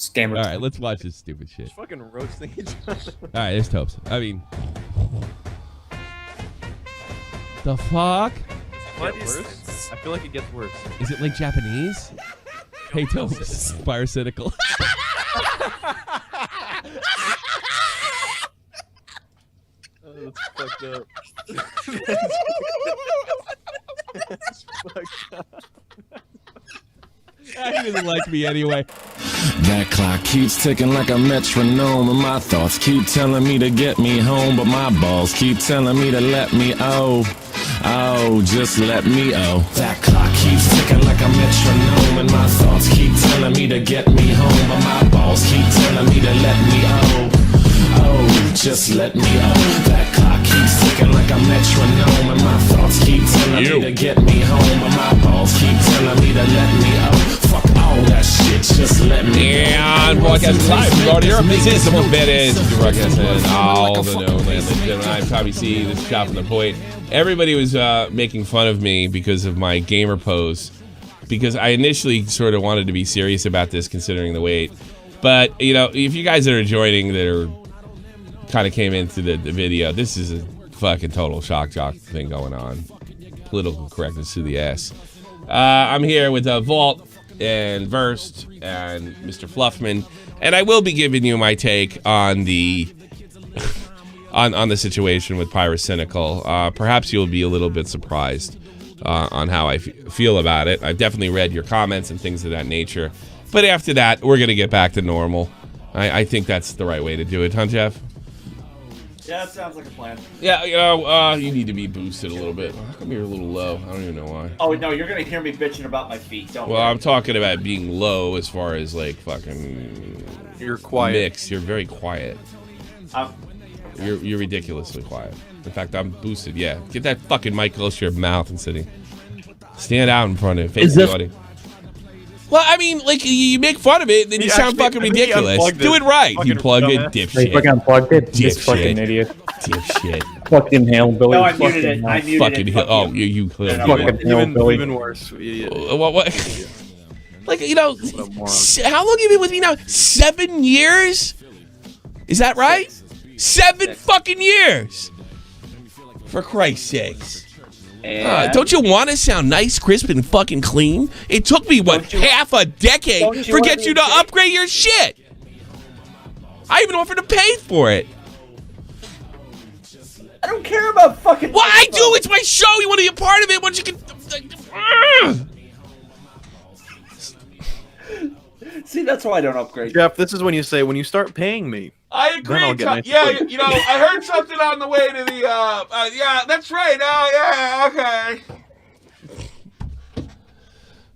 Scammer. All right, let's watch this stupid shit. Just fucking roasting each other. All right, there's Topes. I mean, the fuck? What is worse? I feel like it gets worse. Is it like Japanese? Hey, Topes. Pyrocynical. That's fucked up. That's fucked up. He doesn't like me anyway. That clock keeps ticking like a metronome, and my thoughts keep telling me to get me home, but my balls keep telling me to let me just let me That clock keeps ticking like a metronome, and my thoughts keep telling me to get me home, but my balls keep telling me to let me just let me That clock keeps ticking like a metronome, and my thoughts keep telling me to get me home, but my balls keep telling me to let me fuck all that shit, just let me And broadcasting live from Northern Europe. This is the most badass broadcasting in all the known land. I'm Tommy C. This is Shot from the Point. Everybody was making fun of me because of my gamer pose, because I initially sort of wanted to be serious about this considering the weight. But, you know, if you guys that are joining that are kind of came into the video, this is a fucking total shock jock thing going on. Political correctness to the ass. I'm here with Vault and Verst and Mr. Fluffman, and I will be giving you my take on the on the situation with Pyrocynical. Perhaps you'll be a little bit surprised on how I feel about it. I've definitely read your comments and things of that nature, but after that, we're gonna get back to normal. I think that's the right way to do it, huh, Jeff? Yeah, that sounds like a plan. Yeah, you know, you need to be boosted a little bit. How come you're a little low? I don't even know why. Oh, no, you're going to hear me bitching about my feet. Don't Well, worry. I'm talking about being low as far as, like, fucking... You're quiet. Mix. You're very quiet. I'm You're ridiculously quiet. In fact, I'm boosted, yeah. Get that fucking mic close to your mouth and stand out in front of it. Face the audience. Well, I mean, like, you make fun of it, then you sound fucking ridiculous. Do it right. You plug it, dipshit. You fucking unplugged it? This Dipshit. fucking idiot. Dipshit. Fucking hillbilly. No, I muted it. I muted Fucking it. hill. Fuck Oh, you. you Fucking hillbilly. Even worse. What? Like, you know, how long have you been with me now? 7 years? Is that right? 7 fucking years. For Christ's sakes. Don't you want to sound nice, crisp, and fucking clean? It took me, half a decade for get you to upgrade your shit. I even offered to pay for it. I don't care about fucking... Well, I do. It's my show. You want to be a part of it once you can... See, that's why I don't upgrade. Jeff, this is when you say, when you start paying me. I agree. Then I'll get nice Yeah, sleep. you know, I heard something on the way to the, yeah, that's right. Oh, yeah, okay.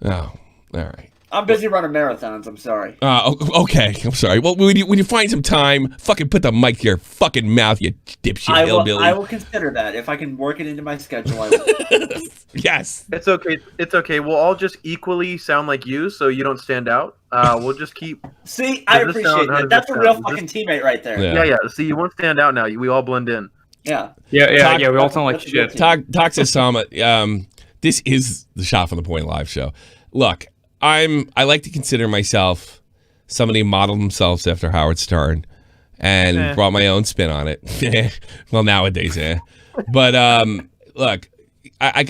Oh, all right. I'm busy running marathons. I'm sorry. Okay. I'm sorry. Well, when you find some time, fucking put the mic to your fucking mouth, you dipshit hillbilly. I will consider that. If I can work it into my schedule, I will. Yes. It's okay. It's okay. We'll all just equally sound like you, so you don't stand out. We'll just keep. See, I Does this appreciate sound- how that. does That's this a real sound? fucking teammate right there. Yeah. Yeah. See, you won't stand out now. We all blend in. Yeah. Yeah, we all sound like That's a good shit. team. Toxisama, this is the Shot from the Point live show. Look, I like to consider myself somebody who modeled themselves after Howard Stern and brought my own spin on it. Well, nowadays, But look, I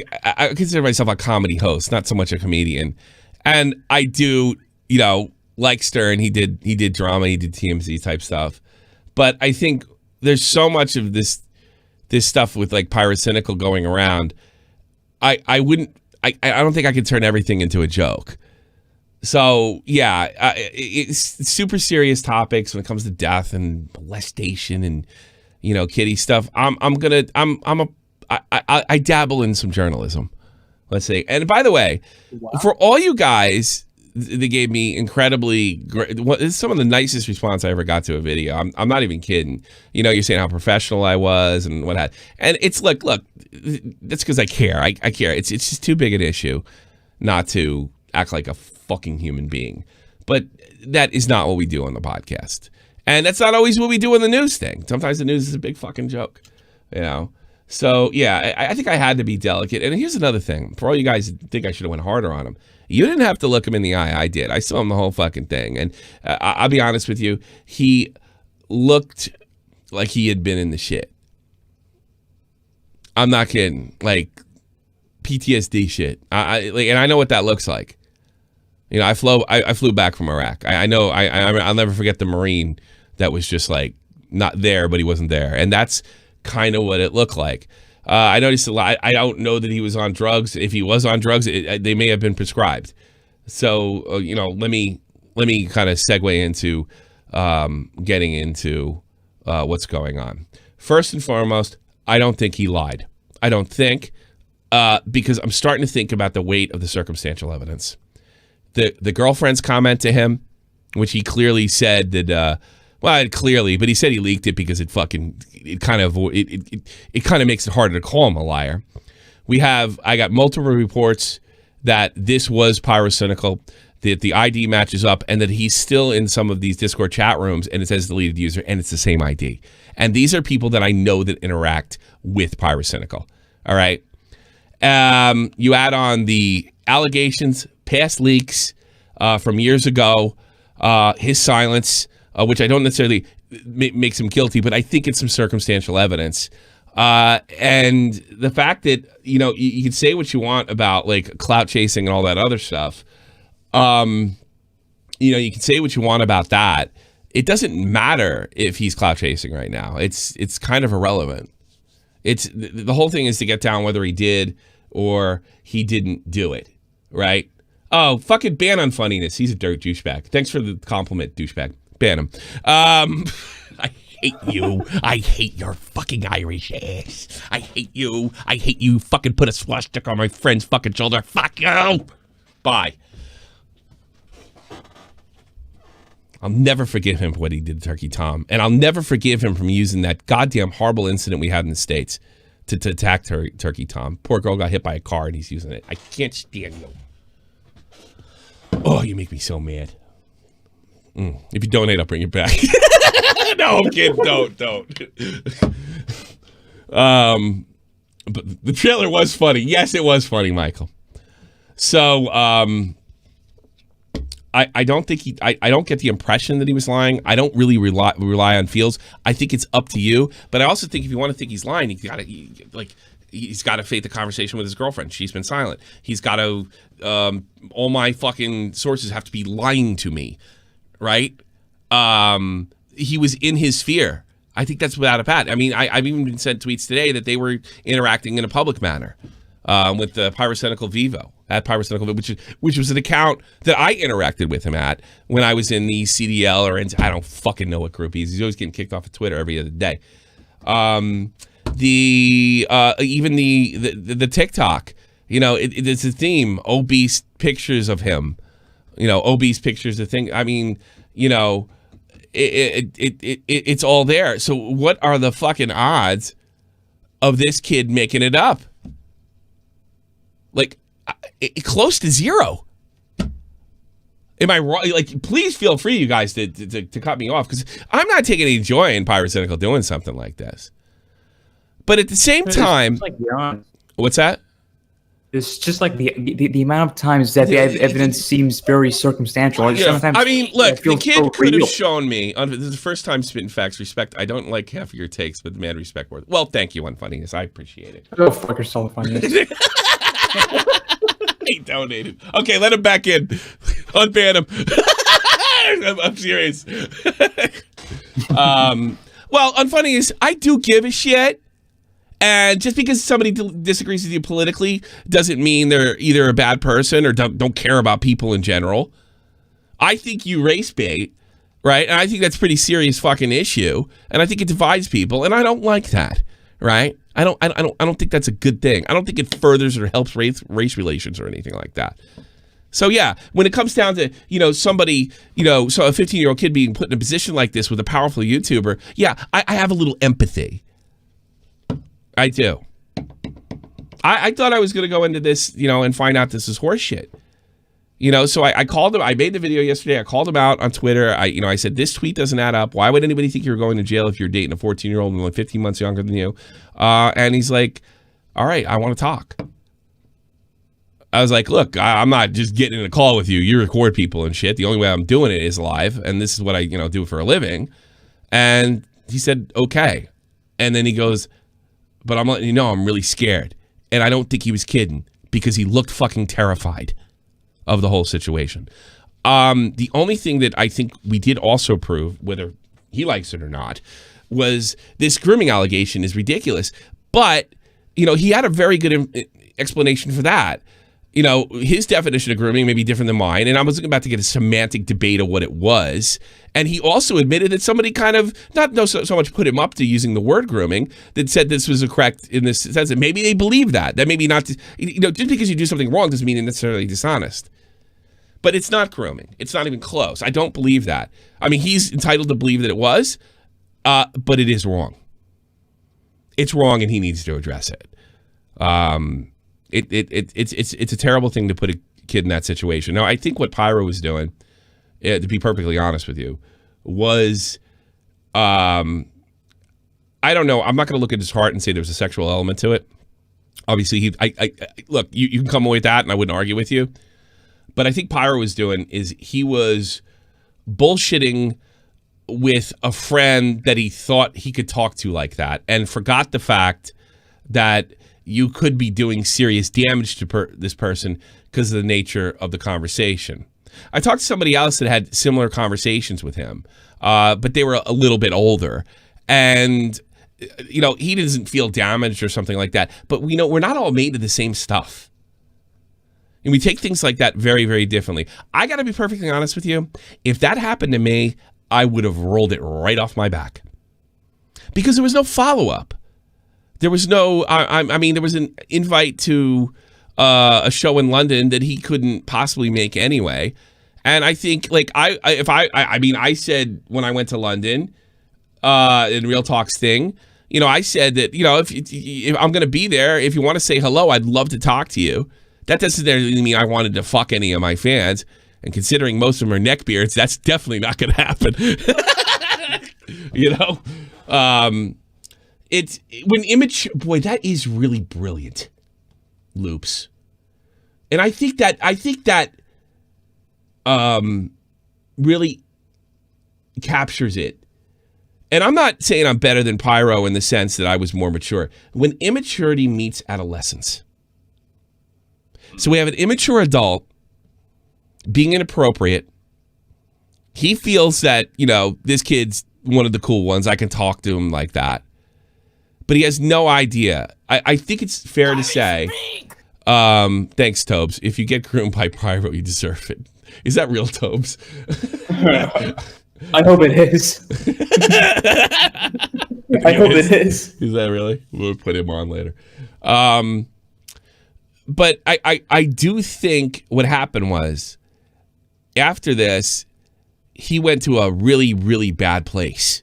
consider myself a comedy host, not so much a comedian. And I do, you know, like Stern, he did drama, he did TMZ type stuff. But I think there's so much of this stuff with like Pyrocynical going around. I don't think I could turn everything into a joke. So yeah, it's super serious topics when it comes to death and molestation and, you know, kitty stuff. I dabble in some journalism, let's say. And by the way, for all you guys, they gave me incredibly great. It's some of the nicest response I ever got to a video. I'm not even kidding. You know, you're saying how professional I was and what. And it's like, look, that's because I care. I care. It's just too big an issue not to act like a fucking human being. But that is not what we do on the podcast. And that's not always what we do on the news thing. Sometimes the news is a big fucking joke, you know? So, yeah, I think I had to be delicate. And here's another thing. For all you guys that think I should have went harder on him, You didn't have to look him in the eye. I did. I saw him the whole fucking thing. And I'll be honest with you, he looked like he had been in the shit. I'm not kidding. Like PTSD shit. And I know what that looks like. You know, I flew back from Iraq. I know. I'll never forget the Marine that was just like not there, but he wasn't there, and that's kind of what it looked like. I noticed a lot. I don't know that he was on drugs. If he was on drugs, they may have been prescribed. So you know, let me kind of segue into getting into what's going on. First and foremost, I don't think he lied. I don't think because I'm starting to think about the weight of the circumstantial evidence. The girlfriend's comment to him, which he clearly said that. Well, clearly, but he said he leaked it because it kind of makes it harder to call him a liar. I got multiple reports that this was Pyrocynical, that the ID matches up, and that he's still in some of these Discord chat rooms, and it says deleted user, and it's the same ID. And these are people that I know that interact with Pyrocynical. All right. You add on the allegations, past leaks from years ago, his silence. Which I don't necessarily makes him guilty, but I think it's some circumstantial evidence. And the fact that, you know, you can say what you want about like clout chasing and all that other stuff. You know, you can say what you want about that. It doesn't matter if he's clout chasing right now. It's kind of irrelevant. The whole thing is to get down whether he did or he didn't do it, right? Oh, fucking ban on funniness. He's a dirt douchebag. Thanks for the compliment, douchebag. Ban him. I hate you. I hate your fucking Irish ass. I hate you. I hate you. Fucking put a swastika on my friend's fucking shoulder. Fuck you. Bye. I'll never forgive him for what he did to Turkey Tom. And I'll never forgive him from using that goddamn horrible incident we had in the States to attack Turkey Tom. Poor girl got hit by a car and he's using it. I can't stand you. Oh, you make me so mad. If you donate, I'll bring it back. No, I'm kidding. Don't. But the trailer was funny. Yes, it was funny, Michael. So, I don't think I don't get the impression that he was lying. I don't really rely on feels. I think it's up to you. But I also think if you want to think he's lying, he's got to fake the conversation with his girlfriend. She's been silent. He's got to. All my fucking sources have to be lying to me. Right? He was in his sphere. I think that's without a pat. I mean, I've even been sent tweets today that they were interacting in a public manner with the Pyrocynical Vivo, at Pyrocynical, which was an account that I interacted with him at when I was in the CDL or in, I don't fucking know what group he's always getting kicked off of Twitter every other day. Even the TikTok, you know, it's a theme, obese pictures of him. You know, obese pictures, the thing. I mean, you know, it's all there. So what are the fucking odds of this kid making it up? Like, close to zero. Am I wrong? Like, please feel free, you guys, to cut me off, because I'm not taking any joy in Pyrocynical doing something like this. But at the same time, what's that? It's just like the amount of times that the evidence seems very circumstantial. Like sometimes I mean, look, the kid so could have real. shown me. This is the first time spitting facts. Respect. I don't like half of your takes, but mad respect worth. Well, thank you on funniness. I appreciate it. Go fuck yourself on this. He donated. Okay, let him back in. Unban him. I'm serious. Well, unfunny I do give a shit. And just because somebody disagrees with you politically doesn't mean they're either a bad person or don't care about people in general. I think you race bait, right? And I think that's a pretty serious fucking issue. And I think it divides people, and I don't like that, right? I don't think that's a good thing. I don't think it furthers or helps race relations or anything like that. So yeah, when it comes down to, you know, somebody, you know, so a 15-year-old kid being put in a position like this with a powerful YouTuber, yeah, I have a little empathy. I do. I thought I was going to go into this, you know, and find out this is horseshit. You know, so I called him. I made the video yesterday. I called him out on Twitter. I said, this tweet doesn't add up. Why would anybody think you're going to jail if you're dating a 14-year-old and only 15 months younger than you? And he's like, all right, I want to talk. I was like, look, I'm not just getting in a call with you. You record people and shit. The only way I'm doing it is live, and this is what I do for a living. And he said, okay. And then he goes, but I'm letting you know I'm really scared. And I don't think he was kidding because he looked fucking terrified of the whole situation. The only thing that I think we did also prove, whether he likes it or not, was this grooming allegation is ridiculous. But, he had a very good explanation for that. His definition of grooming may be different than mine, and I was about to get a semantic debate of what it was. And he also admitted that somebody kind of, not so much put him up to using the word grooming, that said this was correct in this sense that maybe they believe that maybe not, just because you do something wrong doesn't mean you're necessarily dishonest. But it's not grooming. It's not even close. I don't believe that. I mean, he's entitled to believe that it was, but it is wrong. It's wrong, and he needs to address it. It's a terrible thing to put a kid in that situation. Now, I think what Pyro was doing, to be perfectly honest with you, was, I don't know. I'm not going to look at his heart and say there's a sexual element to it. Obviously, look, you can come away with that, and I wouldn't argue with you. But I think Pyro was doing is he was bullshitting with a friend that he thought he could talk to like that, and forgot the fact that you could be doing serious damage to this person because of the nature of the conversation. I talked to somebody else that had similar conversations with him, but they were a little bit older. And, he doesn't feel damaged or something like that. But we're not all made of the same stuff. And we take things like that very, very differently. I got to be perfectly honest with you. If that happened to me, I would have rolled it right off my back. Because there was no follow-up. There was no, I mean, there was an invite to a show in London that he couldn't possibly make anyway. And I think, like, I said when I went to London, in Real-talk's thing, I said that, if I'm going to be there, if you want to say hello, I'd love to talk to you. That doesn't necessarily mean I wanted to fuck any of my fans. And considering most of them are neckbeards, that's definitely not going to happen. It's when immature, boy, that is really brilliant, Loops. And I think that really captures it. And I'm not saying I'm better than Pyro in the sense that I was more mature. When immaturity meets adolescence. So we have an immature adult being inappropriate. He feels that, this kid's one of the cool ones. I can talk to him like that. But he has no idea. I think it's fair to say, thanks, Tobes. If you get groomed by Pyro, you deserve it. Is that real, Tobes? I hope it is. I hope it is. Is that really? We'll put him on later. But I do think what happened was, after this, he went to a really, really bad place.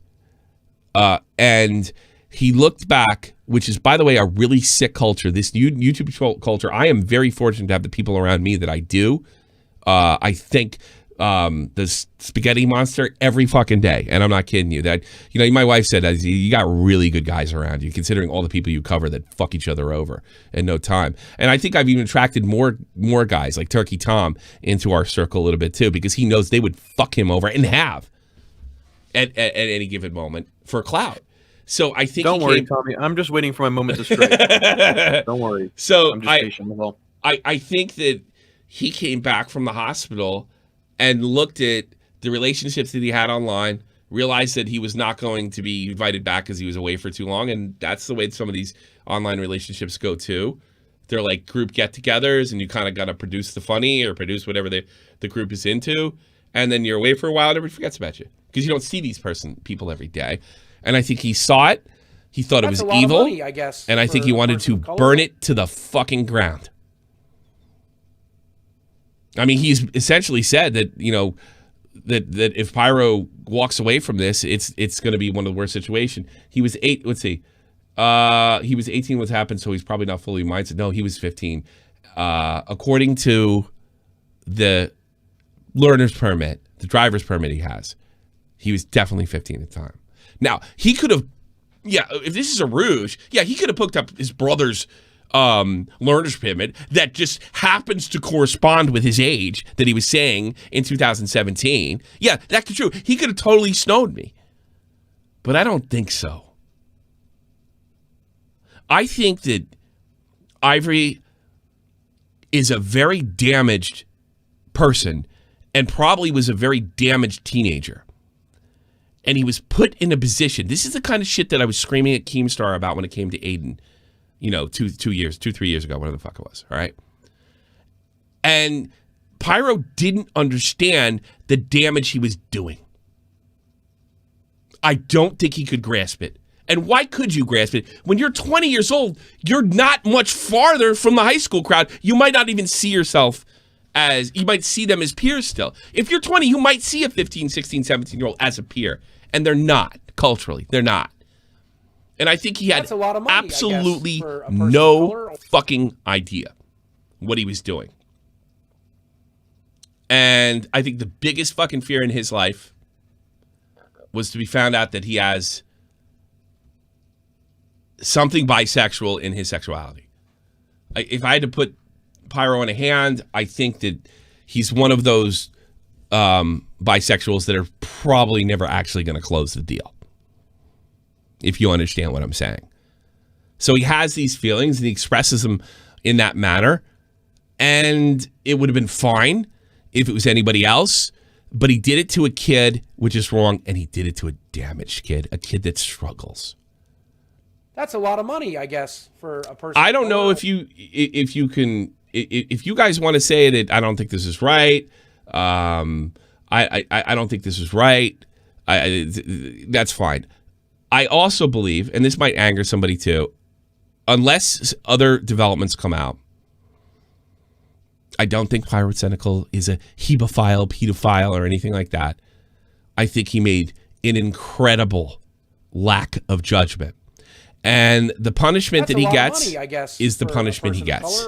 And he looked back, which is, by the way, a really sick culture. This YouTube culture, I am very fortunate to have the people around me that I do. I think the spaghetti monster every fucking day, and I'm not kidding you. That my wife said that you got really good guys around you, considering all the people you cover that fuck each other over in no time. And I think I've even attracted more guys like Turkey Tom into our circle a little bit too, because he knows they would fuck him over and have at any given moment for clout. So I think don't worry, Tommy. I'm just waiting for my moment to strike. Don't worry. So I'm just patient. I think that he came back from the hospital and looked at the relationships that he had online, realized that he was not going to be invited back because he was away for too long. And that's the way some of these online relationships go too. They're like group get-togethers, and you kind of got to produce the funny or produce whatever the group is into. And then you're away for a while and everybody forgets about you because you don't see these people every day. And I think he saw it. He thought it was evil. Money, I guess, and I think he wanted to burn it to the fucking ground. I mean, he's essentially said that, that if Pyro walks away from this, it's going to be one of the worst situations. He was 8. Let's see. He was 18 when it happened, so he's probably not fully mindset. No, he was 15. According to the learner's permit, the driver's permit he has, he was definitely 15 at the time. Now, he could have, if this is a ruse, he could have hooked up his brother's learner's pyramid that just happens to correspond with his age that he was saying in 2017. Yeah, that's true. He could have totally snowed me. But I don't think so. I think that Ivory is a very damaged person and probably was a very damaged teenager. And he was put in a position. This is the kind of shit that I was screaming at Keemstar about when it came to Aiden, 3 years ago, whatever the fuck it was, all right? And Pyro didn't understand the damage he was doing. I don't think he could grasp it. And why could you grasp it? When you're 20 years old, you're not much farther from the high school crowd. You might not even see yourself you might see them as peers still. If you're 20, you might see a 15, 16, 17-year-old as a peer. And they're not, culturally. They're not. And I think he had absolutely no fucking idea what he was doing. And I think the biggest fucking fear in his life was to be found out that he has something bisexual in his sexuality. If I had to put Pyro in a hand, I think that he's one of those bisexuals that are probably never actually going to close the deal. If you understand what I'm saying. So he has these feelings and he expresses them in that manner. And it would have been fine if it was anybody else. But he did it to a kid, which is wrong. And he did it to a damaged kid, a kid that struggles. That's a lot of money, I guess, for a person. I don't know if you guys want to say that I don't think this is right. I don't think this is right. That's fine. I also believe, and this might anger somebody too, unless other developments come out, I don't think Pyrocynical is a hebephile, pedophile, or anything like that. I think he made an incredible lack of judgment. And the punishment that he gets is the punishment he gets.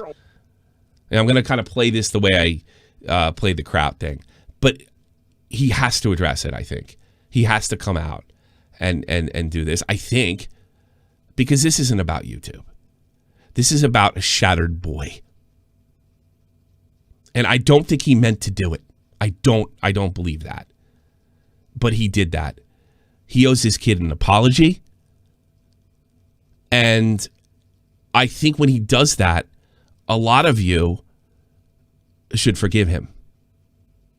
And I'm going to kind of play this the way I played the Kraut thing. But he has to address it, I think. He has to come out and do this, I think, because this isn't about YouTube. This is about a shattered boy. And I don't think he meant to do it. I don't believe that. But he did that. He owes his kid an apology. And I think when he does that, a lot of you should forgive him.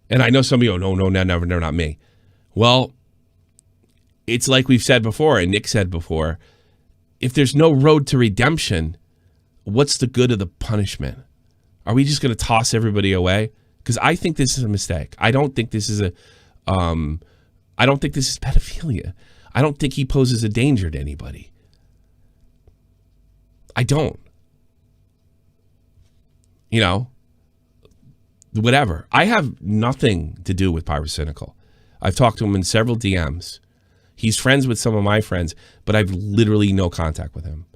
And I know some of you, no, never, not me. Well, it's like we've said before, and Nick said before, if there's no road to redemption, what's the good of the punishment? Are we just going to toss everybody away? Because I think this is a mistake. I don't think this is pedophilia. I don't think he poses a danger to anybody. I don't. Whatever. I have nothing to do with Pyrocynical. I've talked to him in several DMs. He's friends with some of my friends, but I've literally no contact with him.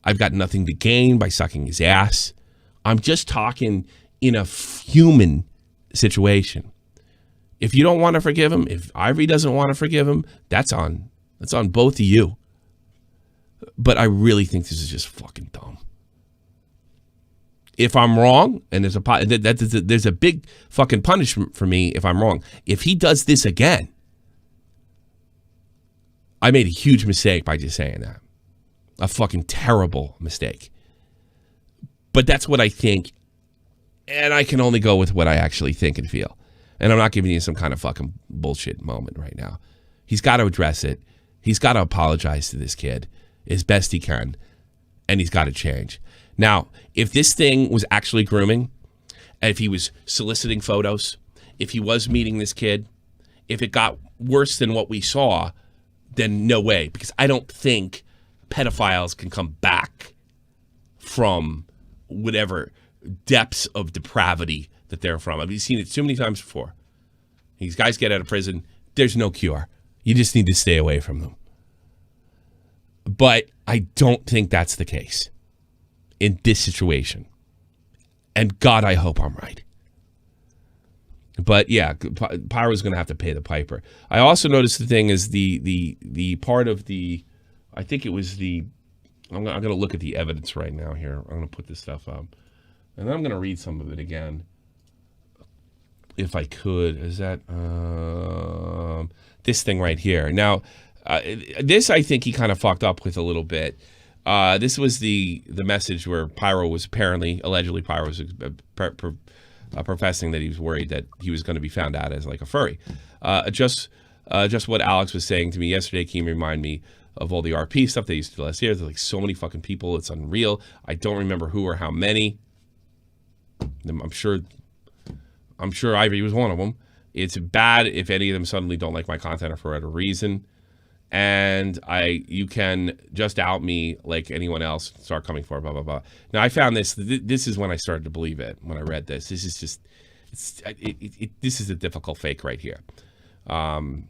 I've got nothing to gain by sucking his ass. I'm just talking in a human situation. If you don't want to forgive him, if Ivory doesn't want to forgive him, that's on both of you. But I really think this is just fucking dumb. If I'm wrong, and there's a big fucking punishment for me if I'm wrong. If he does this again, I made a huge mistake by just saying that. A fucking terrible mistake. But that's what I think, and I can only go with what I actually think and feel. And I'm not giving you some kind of fucking bullshit moment right now. He's got to address it. He's got to apologize to this kid as best he can, and he's got to change. Now, if this thing was actually grooming, and if he was soliciting photos, if he was meeting this kid, if it got worse than what we saw, then no way. Because I don't think pedophiles can come back from whatever depths of depravity that they're from. I've seen it too many times before. These guys get out of prison, there's no cure. You just need to stay away from them. But I don't think that's the case in this situation. And God, I hope I'm right. But yeah, Pyro's going to have to pay the piper. I also noticed the thing is the part of the, I think it was the I'm gonna look at the evidence right now here. I'm gonna put this stuff up, and then I'm gonna read some of it again, if I could. Is that this thing right here? Now, this I think he kind of fucked up with a little bit. This was the message where Pyro was allegedly Pyro was professing that he was worried that he was going to be found out as like a furry. Just what Alex was saying to me yesterday can remind me of all the RP stuff they used to do last year. There's like so many fucking people. It's unreal. I don't remember who or how many. I'm sure Ivory was one of them. It's bad if any of them suddenly don't like my content or for whatever reason. And you can just out me like anyone else, start coming for blah, blah, blah. Now I found this is when I started to believe it, when I read this. This is just, this is a difficult fake right here. And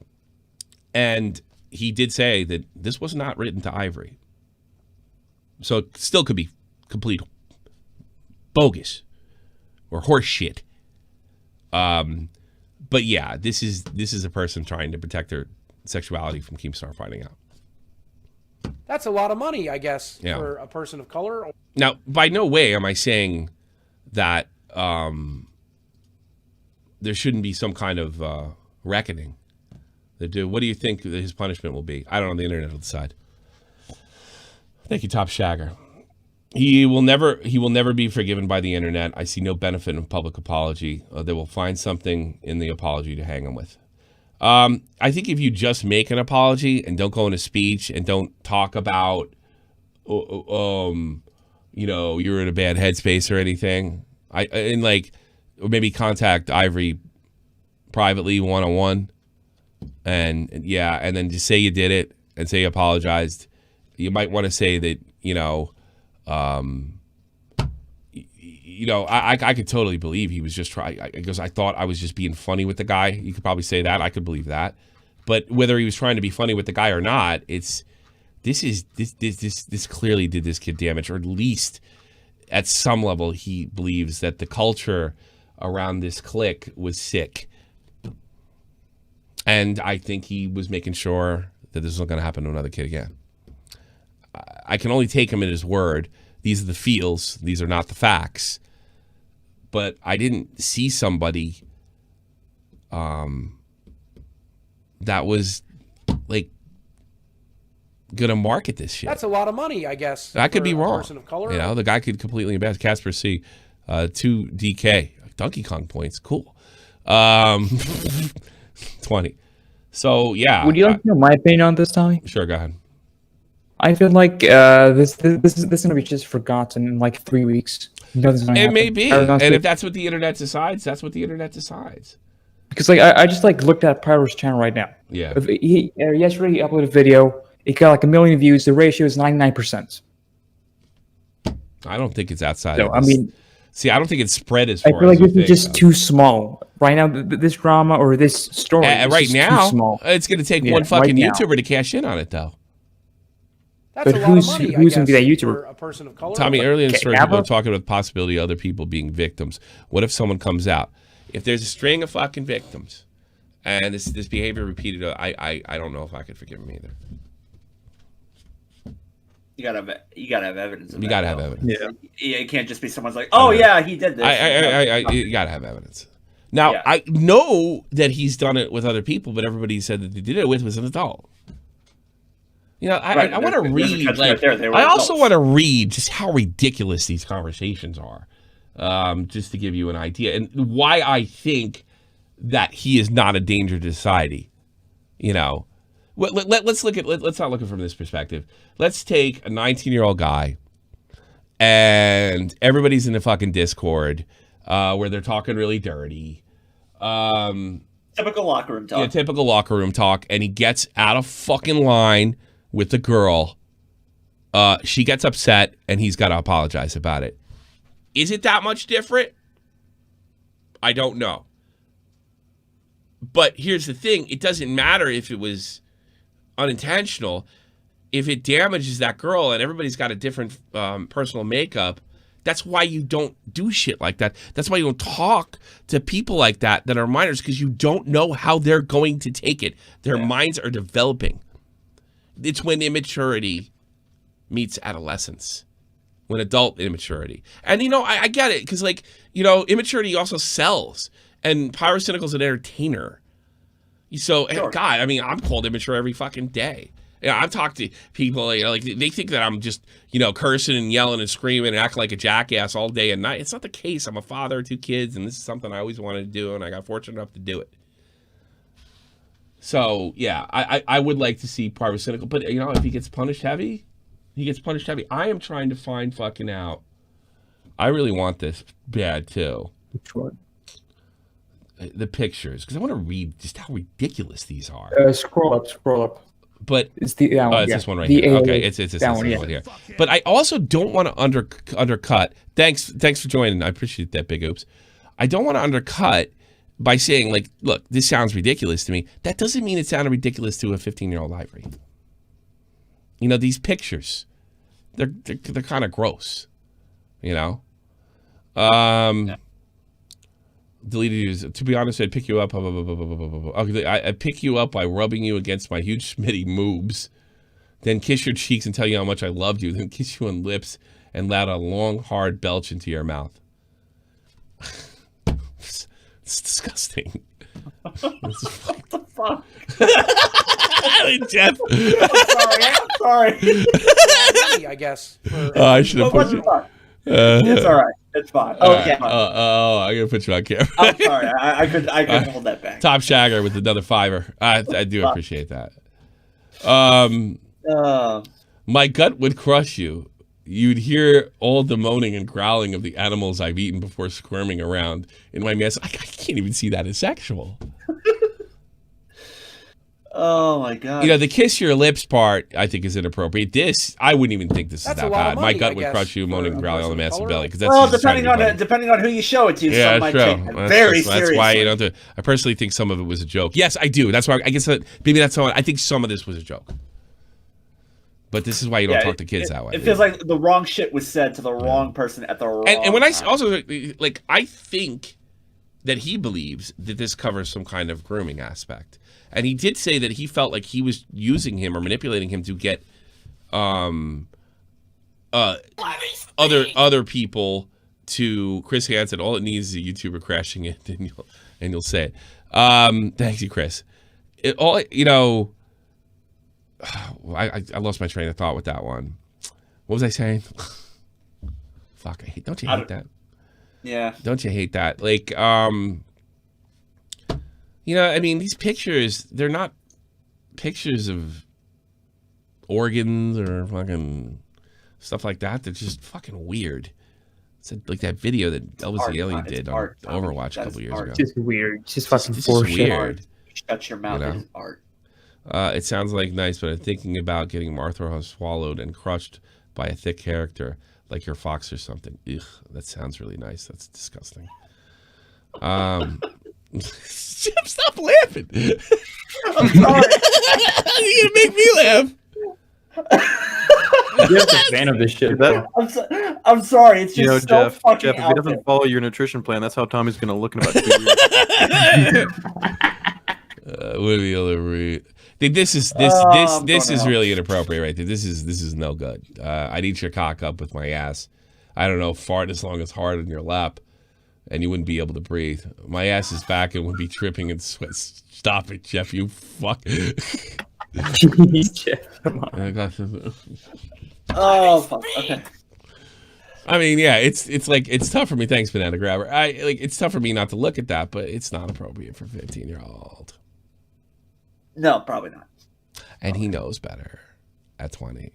he did say that this was not written to Ivory. So it still could be complete bogus or horse shit. But yeah, this is a person trying to protect their sexuality from Keemstar finding out. That's a lot of money, I guess, Yeah. for a person of color. Now, by no way am I saying that there shouldn't be some kind of reckoning. What do you think his punishment will be? I don't know. The internet will decide. Thank you, Top Shagger. He will never be forgiven by the internet. I see no benefit in public apology. They will find something in the apology to hang him with. I think if you just make an apology and don't go into speech and don't talk about, you know, you're in a bad headspace or anything, or maybe contact Ivory privately one-on-one, and then just say you did it and say you apologized. You might want to say that, I could totally believe he was just trying, because I thought I was just being funny with the guy. You could probably say that. I could believe that. But whether he was trying to be funny with the guy or not, this clearly did this kid damage, or at least at some level he believes that the culture around this clique was sick. And I think he was making sure that this wasn't going to happen to another kid again. I can only take him at his word. These are the feels. These are not the facts. But I didn't see somebody that was like gonna market this shit. That's a lot of money, I guess. I could be wrong. Person of color. The guy could completely embarrass. Casper C, 2 DK, Donkey Kong points, cool. 20. So yeah. Would you like to know my opinion on this, Tommy? Sure, go ahead. I feel like this is gonna be just forgotten in like 3 weeks. Nothing's gonna It happen. may be, and if that's what the internet decides, that's what the internet decides. Because like I just like looked at Pyro's channel right now. Yeah. Yesterday he uploaded a video. It got like 1 million views. The ratio is 99%. I don't think it's outside. So I mean, I don't think it's spread as I far feel like as this is just too small right now. This drama or this story is right just now. too small. It's going to take one fucking YouTuber to cash in on it, though. That's But a lot of money, who's I gonna be guess, that YouTuber? for a person of color. Tommy, earlier in the story, Abba? people were talking about the possibility of other people being victims. What if someone comes out? If there's a string of fucking victims, and this behavior repeated, I don't know if I could forgive him either. You gotta have evidence. You gotta have evidence. Yeah. It can't just be someone's like, oh yeah, he did this. You gotta have evidence. Now, Yeah. I know that he's done it with other people, but everybody said that they did it with was an adult. Right, I want to there's a read. catch right there. They were I also adults. want to read just how ridiculous these conversations are, just to give you an idea, and why I think that he is not a danger to society. Let's look at. Let's not look at it from this perspective. Let's take a 19-year-old guy, and everybody's in the fucking Discord, where they're talking really dirty. Typical locker room talk. Yeah, typical locker room talk, and he gets out of fucking line with the girl. She gets upset, and he's got to apologize about it. Is it that much different? I don't know. But here's the thing. It doesn't matter if it was unintentional. If it damages that girl, and everybody's got a different personal makeup, that's why you don't do shit like that. That's why you don't talk to people like that are minors, because you don't know how they're going to take it. Their minds are developing. It's when immaturity meets adolescence, when adult immaturity. And, you know, I get it, because, like, you know, immaturity also sells, and Pyrocynical is an entertainer. So, Sure. God, I mean, I'm called immature every fucking day. You know, I've talked to people, you know, like, they think that I'm just, you know, cursing and yelling and screaming and acting like a jackass all day and night. It's not the case. I'm a father of 2 kids, and this is something I always wanted to do, and I got fortunate enough to do it. So, yeah, I would like to see Pyrocynical, but, you know, if he gets punished heavy, he gets punished heavy. I am trying to find fucking out. I really want this bad, too. Which one? The pictures, because I want to read just how ridiculous these are. Scroll up. But it's the that one, it's yeah. this one right the here. A, Okay, it's this one here. But I also don't want to undercut. Thanks for joining. I appreciate that, Big Oops. I don't want to undercut by saying, like, look, this sounds ridiculous to me. That doesn't mean it sounded ridiculous to a 15-year-old Ivory. You know, these pictures, they're kind of gross. You know. Yeah. Deleted you. To be honest, I'd pick you up. Okay, I'd pick you up by rubbing you against my huge Smitty moobs, then kiss your cheeks and tell you how much I loved you, then kiss you on lips and let a long, hard belch into your mouth. It's disgusting. What the fuck? Jeff. I'm sorry. I guess. I should have put you. It's all right. It's fine. Oh, yeah. I'm gonna put you on camera. I'm sorry. I could hold that back. Top Shagger with another $5. I do appreciate that. My gut would crush you. You'd hear all the moaning and growling of the animals I've eaten before squirming around in my mess. I can't even see that as sexual. Oh my god! You know, the kiss your lips part, I think, is inappropriate. This, I wouldn't even think this is That's that a lot bad. of My money, gut I would guess, crush you, moaning and growling on the massive belly. Because that's well, just depending on who you show it to, yeah, some might true. take it very seriously. That's why you don't do it. I personally think some of it was a joke. Yes, I do. That's why I guess maybe that's how I think some of this was a joke. But this is why you don't talk to kids that way. It feels like the wrong shit was said to the wrong person at the wrong and when I time. also, like, I think that he believes that this covers some kind of grooming aspect. And he did say that he felt like he was using him or manipulating him to get other people to Chris Hansen. All it needs is a YouTuber crashing it, and you'll say it. Thank you, Chris. I lost my train of thought with that one. What was I saying? Fuck, don't you hate that? Yeah. Don't you hate that? Like, you know, I mean, these pictures, they're not pictures of organs or fucking stuff like that. They're just fucking weird. It's like that video that Elvis the Alien did on Overwatch a couple years ago. It's just weird. It's just fucking This bullshit. is weird. Shut your mouth. You know? It is art. It sounds like nice, but I'm thinking about getting Martha swallowed and crushed by a thick character like your fox or something. Ugh, that sounds really nice. That's disgusting. Jim, stop laughing. I'm sorry. You're gonna make me laugh. You're a fan of this shit. I'm sorry. It's just You know, so Jeff, fucking if he out doesn't there. follow your nutrition plan, that's how Tommy's going to look in about 2 years. What are the other read? This is really inappropriate right there. This is no good. I'd eat your cock up with my ass. I don't know, fart as long as hard in your lap, and you wouldn't be able to breathe. My ass is back and would be tripping in sweat. Stop it, Jeff. You fuck. Jeff, come on. Oh fuck. Okay. I mean, yeah, it's like it's tough for me. Thanks, Banana Grabber. It's tough for me not to look at that, but it's not appropriate for a 15-year-old. No, probably not. And he knows better at 20.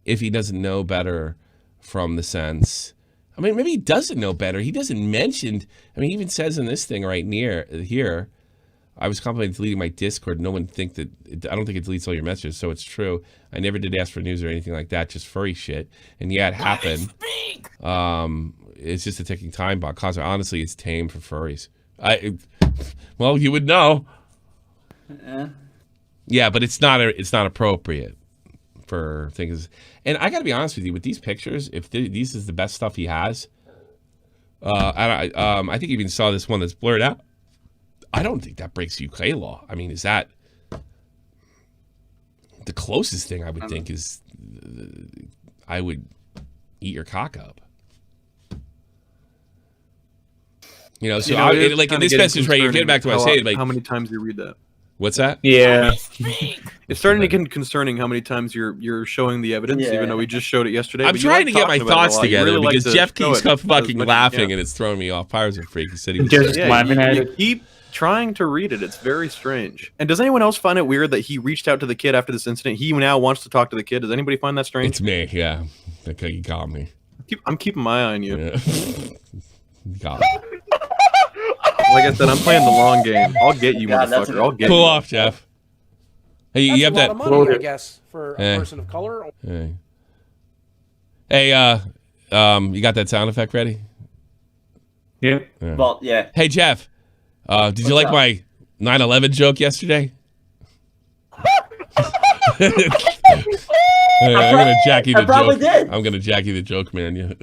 If he doesn't know better from the sense, I mean, maybe he doesn't know better. He doesn't mention, I mean, he even says in this thing right near here, I was contemplating deleting my Discord. No one think that, I don't think it deletes all your messages, so it's true. I never did ask for news or anything like that, just furry shit. And yeah, it happened. It's just a ticking time bomb. Honestly, it's tame for furries. Well, you would know. Yeah, but it's not appropriate for things. And I got to be honest with you, with these pictures, if these is the best stuff he has, I think you even saw this one that's blurred out. I don't think that breaks UK law. I mean, is that the closest thing I would think is? I would eat your cock up. You know, so like in this message right, you're getting back to what I said. Like, how many times you read that? What's that? Yeah. It's starting to get concerning how many times you're showing the evidence, even though we just showed it yesterday. I'm trying to get my thoughts together because Jeff keeps fucking laughing and it's throwing me off. Pyro's a freak. He said he was just laughing at you it. Keep trying to read it. It's very strange. And does anyone else find it weird that he reached out to the kid after this incident? He now wants to talk to the kid. Does anybody find that strange? It's me, yeah. Okay, you got me. I'm keeping my eye on you. Yeah. You got me. Like I said, I'm playing the long game. I'll get you, motherfucker. I'll get you. Pull off, Jeff. Hey, you have That's that. a lot of money, I guess, for a person of color. Hey, you got that sound effect ready? Yeah. Well, yeah. Hey, Jeff, did you like my 9/11 joke yesterday? I'm gonna jack you the probably joke. did. I'm gonna jack you the joke, man.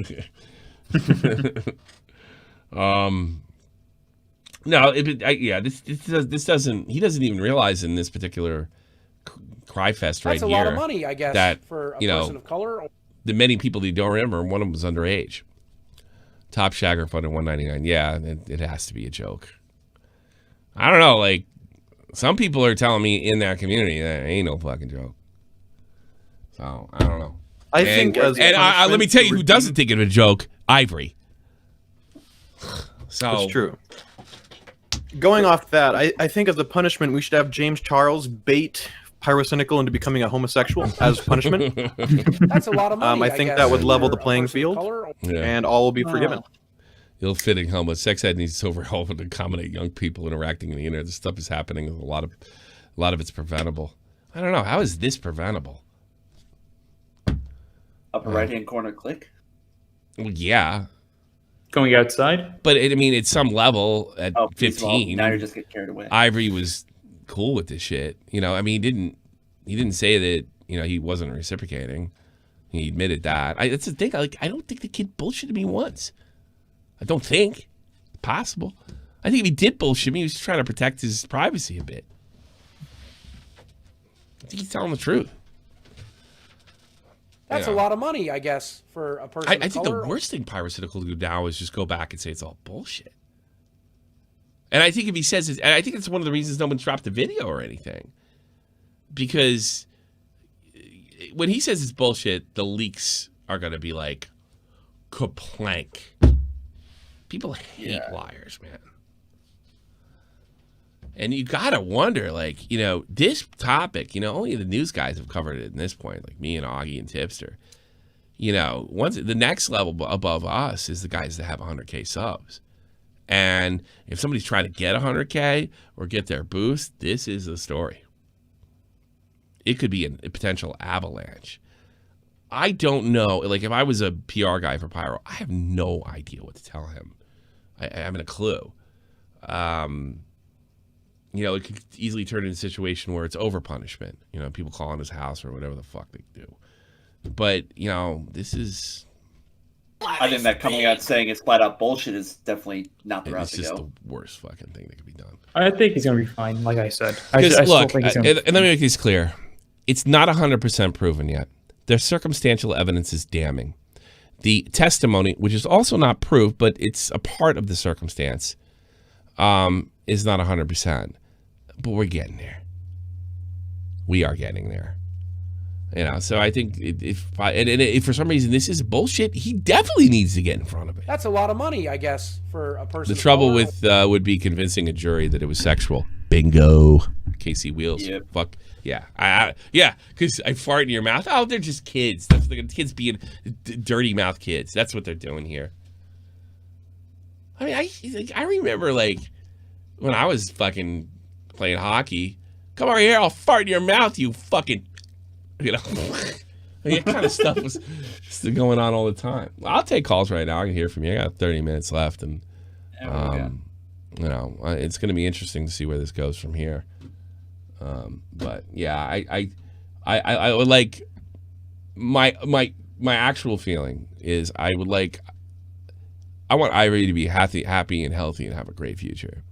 Yeah. No, this doesn't. He doesn't even realize in this particular cry fest right That's a here lot of money, I guess, that for a person of color. the many people that you don't remember, one of them was underage. Top shagger funded $199. Yeah, it has to be a joke. I don't know. Like some people are telling me in that community that ain't no fucking joke. So I don't know. I think, let me tell you who doesn't think it's a joke. Ivory. So it's true. Going off that, I think as a punishment, we should have James Charles bait Pyrocynical into becoming a homosexual as punishment. That's a lot of money. I think that would level the playing field, and all will be forgiven. Ill-fitting homo. Sex ed needs to overhaul to accommodate young people interacting in the internet. This stuff is happening. A lot of it's preventable. I don't know. How is this preventable? Upper right-hand corner click. Well, yeah. Going outside? But, I mean, at some level, at 15, now you're just getting carried away. Ivory was cool with this shit. You know, I mean, he didn't say that, you know, he wasn't reciprocating. He admitted that. That's the thing. I don't think the kid bullshitted me once. I don't think. Possible. I think if he did bullshit me, he was trying to protect his privacy a bit. I think he's telling the truth. That's a lot of money, I guess, for a person I of think color. the worst thing Pyrocynical do now is just go back and say it's all bullshit. And I think if he says it, and I think it's one of the reasons no one's dropped the video or anything. Because when he says it's bullshit, the leaks are going to be like, kaplank. People hate liars, man. And you got to wonder, like, you know, this topic, you know, only the news guys have covered it at this point, like me and Augie and Tipster. You know, once the next level above us is the guys that have 100K subs. And if somebody's trying to get 100K or get their boost, this is the story. It could be a potential avalanche. I don't know. Like, if I was a PR guy for Pyro, I have no idea what to tell him. I haven't a clue. You know, it could easily turn into a situation where it's over punishment. You know, people call on his house or whatever the fuck they do. But, you know, this is... I think that coming out saying it's flat out bullshit is definitely not the route to go. It's just the worst fucking thing that could be done. I think he's going to be fine, like I said. Because, look, think he's and let me make this clear. It's not 100% proven yet. Their circumstantial evidence is damning. The testimony, which is also not proof, but it's a part of the circumstance, is not 100%. But we're getting there. We are getting there. You know, so I think if for some reason this is bullshit, he definitely needs to get in front of it. That's a lot of money, I guess, for a person. The trouble with would be convincing a jury that it was sexual. Bingo. Casey Wheels. Yep. Fuck. Yeah. Yeah, because I fart in your mouth. Oh, they're just kids. That's the kids being dirty mouth kids. That's what they're doing here. I mean, I remember, like, when I was fucking playing hockey. Come over here, I'll fart in your mouth, you fucking... You know, that kind of stuff was still going on all the time. I'll take calls right now. I can hear from you. I got 30 minutes left, and you know, it's going to be interesting to see where this goes from here. But yeah, I would like my actual feeling is I want Ivory to be happy and healthy and have a great future.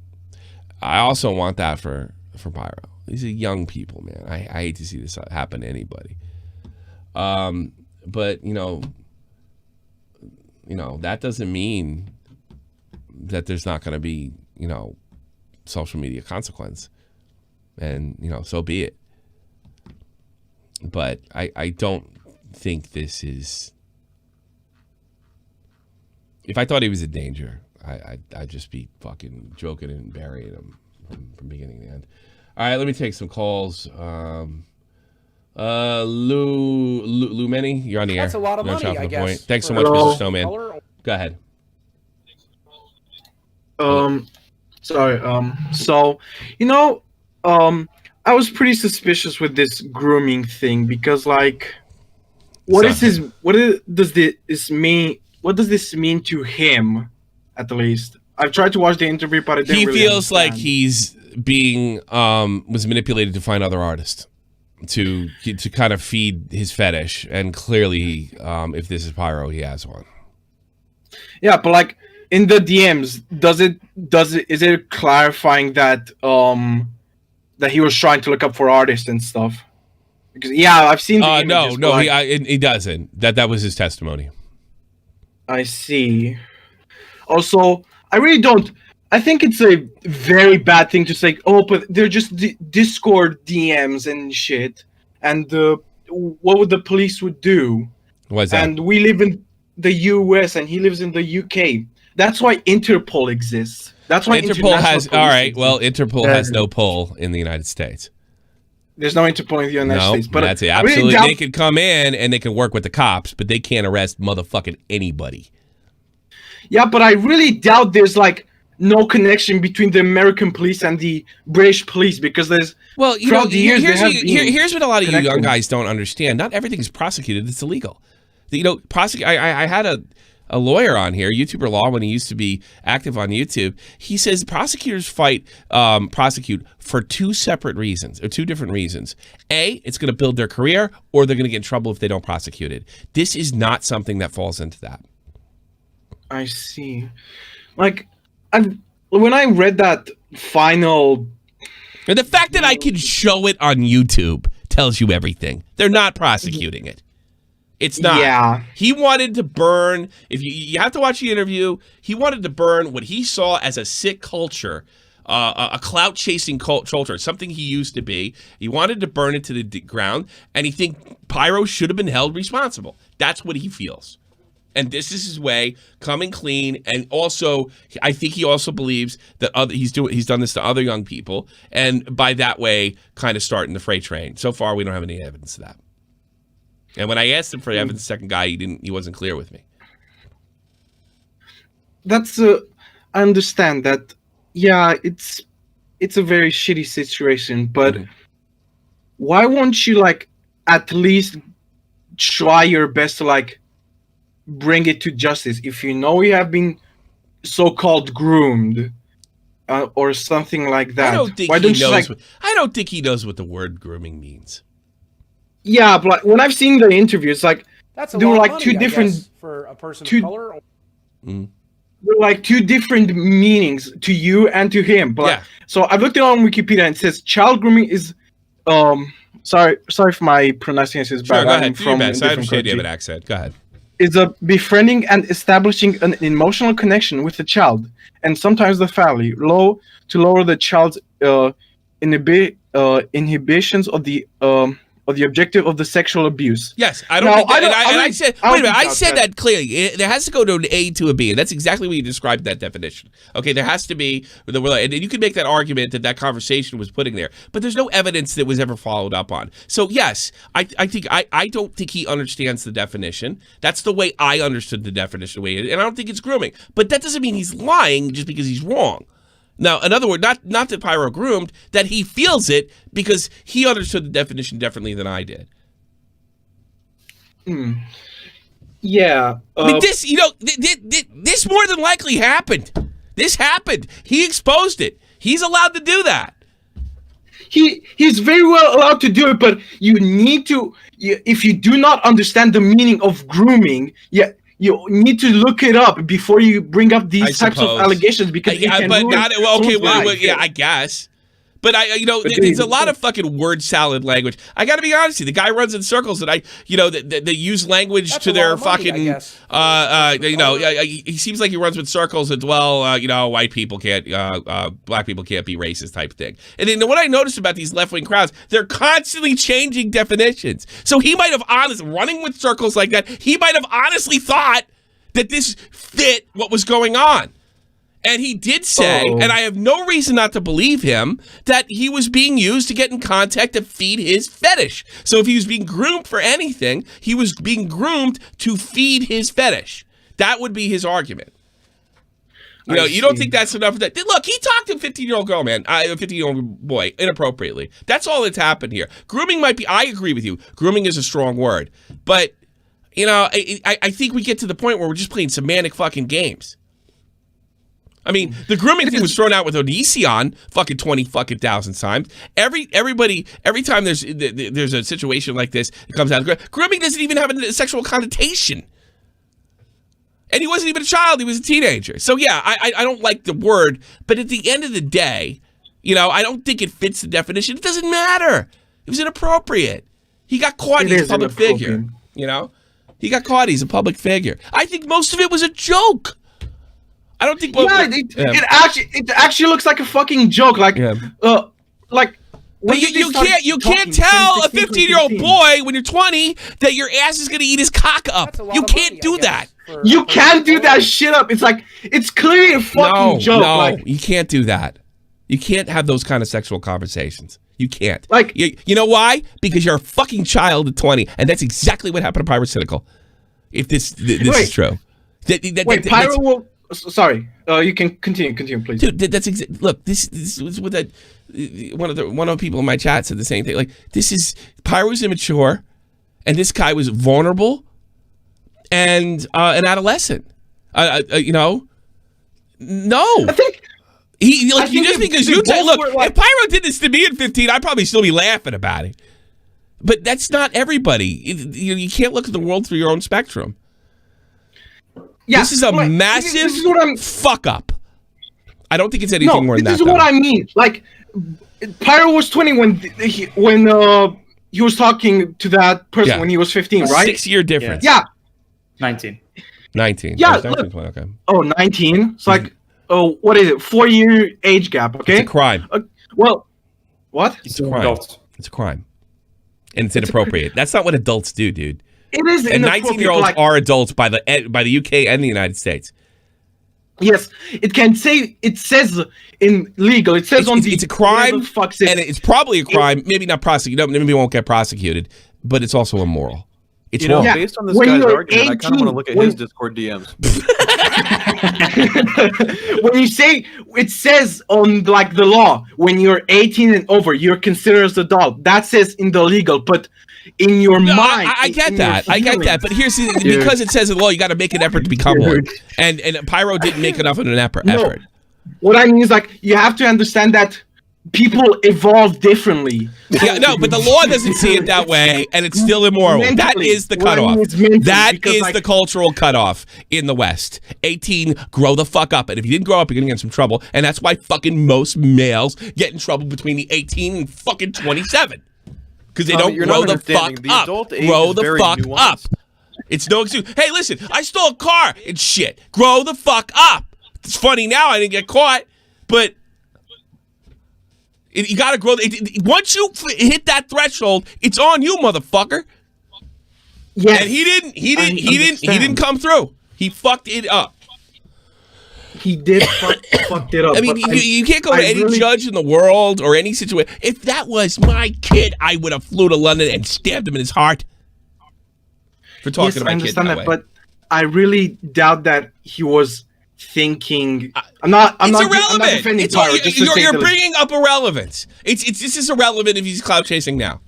I also want that for Pyro. These are young people, man. I hate to see this happen to anybody. but you know, that doesn't mean that there's not going to be, you know, social media consequence, and you know, so be it. But I don't think this is. If I thought he was in danger, I'd just be fucking joking and burying him from beginning to end. All right, let me take some calls. Lou Many, you're on the air. That's a lot of money, I guess. Point. Thanks so for much, a Mr. person Snowman. of color. Go ahead. So, you know, I was pretty suspicious with this grooming thing because, like, what does this mean to him? At least I've tried to watch the interview, but I didn't really feels understand. like he's being was manipulated to find other artists to kind of feed his fetish, and clearly, if this is Pyro, he has one. Yeah, but like in the DMs, is it clarifying that that he was trying to look up for artists and stuff? Because yeah, I've seen the images, no, like, he doesn't. That was his testimony. I see. Also, I really don't. I think it's a very bad thing to say. Oh, but they're just Discord DMs and shit. And what would the police would do? What's that? And we live in the US, and he lives in the UK. That's why Interpol exists. That's why Interpol has. International All Police right. exists. Well, Interpol has no pull in the United States. There's no Interpol in the United No, States. But that's it. I really Absolutely, doubt- they can come in and they can work with the cops, but they can't arrest motherfucking anybody. Yeah, but I really doubt there's like no connection between the American police and the British police, because there's Well, you know, throughout the years, here's what a lot of you young connected. guys don't understand. Not everything is prosecuted; it's illegal. You know, I had a lawyer on here, YouTuber Law, when he used to be active on YouTube. He says prosecutors prosecute for two different reasons. A, it's going to build their career, or they're going to get in trouble if they don't prosecute it. This is not something that falls into that. I see. Like, when I read that final, And the fact that I can show it on YouTube tells you everything. They're not prosecuting it. It's not. Yeah. He wanted to burn, if you have to watch the interview, he wanted to burn what he saw as a sick culture, a clout-chasing culture, something he used to be. He wanted to burn it to the ground, and he think Pyro should have been held responsible. That's what he feels. And this is his way, coming clean, and also, I think he also believes that he's done this to other young people, and by that way, kind of starting the freight train. So far, we don't have any evidence of that. And when I asked him for evidence, the second guy, he wasn't clear with me. that's I understand that. Yeah, it's a very shitty situation, but why won't you like at least try your best to like bring it to justice if you know you have been so-called groomed or something like that? I don't think I don't think he knows what the word grooming means. Yeah, but when I've seen the interviews, like That's a there lot were of like money, two I different guess, for a person two- of color. there were like two different meanings to you and to him. But Yeah. so I've looked it on Wikipedia and it says child grooming is sorry if my pronunciation is Sure, bad. go I'm ahead. Do your from a best. I different understand you have an country. accent. Go ahead. Is a befriending and establishing an emotional connection with the child and sometimes the family, to lower the child's inhibitions of the objective of the sexual abuse. Yes, I don't No, think that. I don't- And I I don't- said, I wait a don't minute, I doubt said that. that clearly. There has to go to an A to a B, and that's exactly what you described that definition. Okay, there has to be, and you can make that argument that conversation was putting there, but there's no evidence that was ever followed up on. So yes, I don't think he understands the definition. That's the way I understood the definition, and I don't think it's grooming. But that doesn't mean he's lying just because he's wrong. Now, in other words, not that Pyro groomed, that he feels it because he understood the definition differently than I did. Yeah. I mean, this, this more than likely happened. This happened. He exposed it. He's allowed to do that. He's very well allowed to do it, but you need to, if you do not understand the meaning of grooming, you need to look it up before you bring up these types of allegations, because it can ruin someone's life. Yeah, I guess. But there's a lot of fucking word salad language. I got to be honest with you. The guy runs in circles that that use language That's to a their lot of money, fucking. I guess. He seems like he runs with circles as well. White people can't, black people can't be racist type thing. And then what I noticed about these left wing crowds, they're constantly changing definitions. So he might have running with circles like that. He might have honestly thought that this fit what was going on. And he did say, and I have no reason not to believe him, that he was being used to get in contact to feed his fetish. So if he was being groomed for anything, he was being groomed to feed his fetish. That would be his argument. You don't think that's enough of that? Look, he talked to a 15-year-old girl, man, a 15-year-old boy, inappropriately. That's all that's happened here. Grooming might be, I agree with you, grooming is a strong word. But, I think we get to the point where we're just playing semantic fucking games. I mean, the grooming thing was thrown out with Onision fucking 20,000 times. Every time there's a situation like this, it comes out. Grooming doesn't even have a sexual connotation. And he wasn't even a child; he was a teenager. So yeah, I don't like the word, but at the end of the day, I don't think it fits the definition. It doesn't matter. It was inappropriate. He got caught. He's a public figure. He got caught. He's a public figure. I think most of it was a joke. I don't think. It actually looks like a fucking joke. Like, But you can't tell a 15-year-old boy when you're 20 that your ass is gonna eat his cock up. You can't do that. You can't do that shit up. It's like it's clearly a fucking joke. No, you can't do that. You can't have those kind of sexual conversations. You can't. Like, you know why? Because you're a fucking child at 20, and that's exactly what happened to Pyrocynical. If this is true. Pyro will. Sorry, you can continue, please. Dude, look. This is what one of the people in my chat said the same thing. Like, Pyro's immature, and this guy was vulnerable, and an adolescent. No. I think because you say, look, if Pyro did this to me at 15, I'd probably still be laughing about it. But that's not everybody. You can't look at the world through your own spectrum. Yeah, this is a massive fuck up. I don't think it's anything more than that. This is what I mean. Like, Pyro was 20 when he was talking to that person when he was 15, right? 6-year difference. Yeah. 19. 19. Yeah. Look, okay. Oh, 19. It's like, what is it? 4-year age gap. Okay. It's a crime. Well, what? It's a crime. It's a crime. And it's inappropriate. That's not what adults do, dude. It is, and 19-year-olds are adults by the UK and the United States. Yes, it says in legal. It says it's a crime, and it's probably a crime. Maybe not prosecuted. Maybe it won't get prosecuted, but it's also immoral. It's wrong. Based on this guy's argument, 18, I kind of want to look at his Discord DMs. When you say it says on like the law, when you're 18 and over, you're considered as an adult. That says in the legal, but in your mind, I get that. But here's because it says in the law, you got to make an effort to become one, and Pyro didn't make enough of an effort. What I mean is, like, you have to understand that people evolve differently. Yeah, no, but the law doesn't see it that way, and it's still immoral. That is the cutoff. That is the cultural cutoff in the West. 18, grow the fuck up. And if you didn't grow up, you're going to get in some trouble. And that's why fucking most males get in trouble between the 18 and fucking 27. Because they don't grow the fuck up. Grow the fuck up. It's no excuse. Hey, listen, I stole a car and shit. Grow the fuck up. It's funny now I didn't get caught, but you got to grow. Once you hit that threshold, it's on you, motherfucker. Yeah, and he didn't come through. He fucked it up. He did fucked it up. I mean, you can't go to any judge in the world or any situation. If that was my kid, I would have flew to London and stabbed him in his heart for talking to my kid that way. But I really doubt that he was thinking. I'm not defending Pyro. You're bringing up irrelevance. This is irrelevant if he's clout chasing now.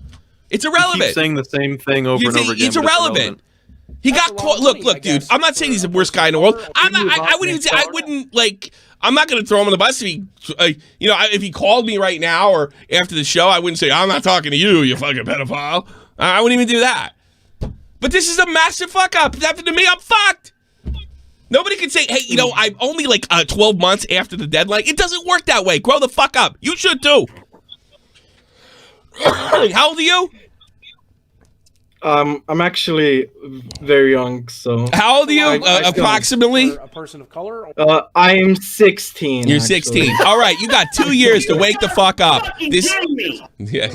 It's irrelevant. Keep saying the same thing over and over again. It's irrelevant. He got caught. Look, dude. I'm not saying he's the worst guy in the world. I'm not. I wouldn't like. I'm not going to throw him on the bus if he, if he called me right now or after the show. I wouldn't say I'm not talking to you, you fucking pedophile. I wouldn't even do that. But this is a massive fuck up. If it happened to me, I'm fucked. Nobody can say, hey, I'm only like 12 months after the deadline. It doesn't work that way. Grow the fuck up. You should too. How old are you? I'm actually very young, so. How old are you? Approximately? A person of color? Or... I am 16. You're actually. 16. All right, you got 2 years to wake the fuck up. Yeah,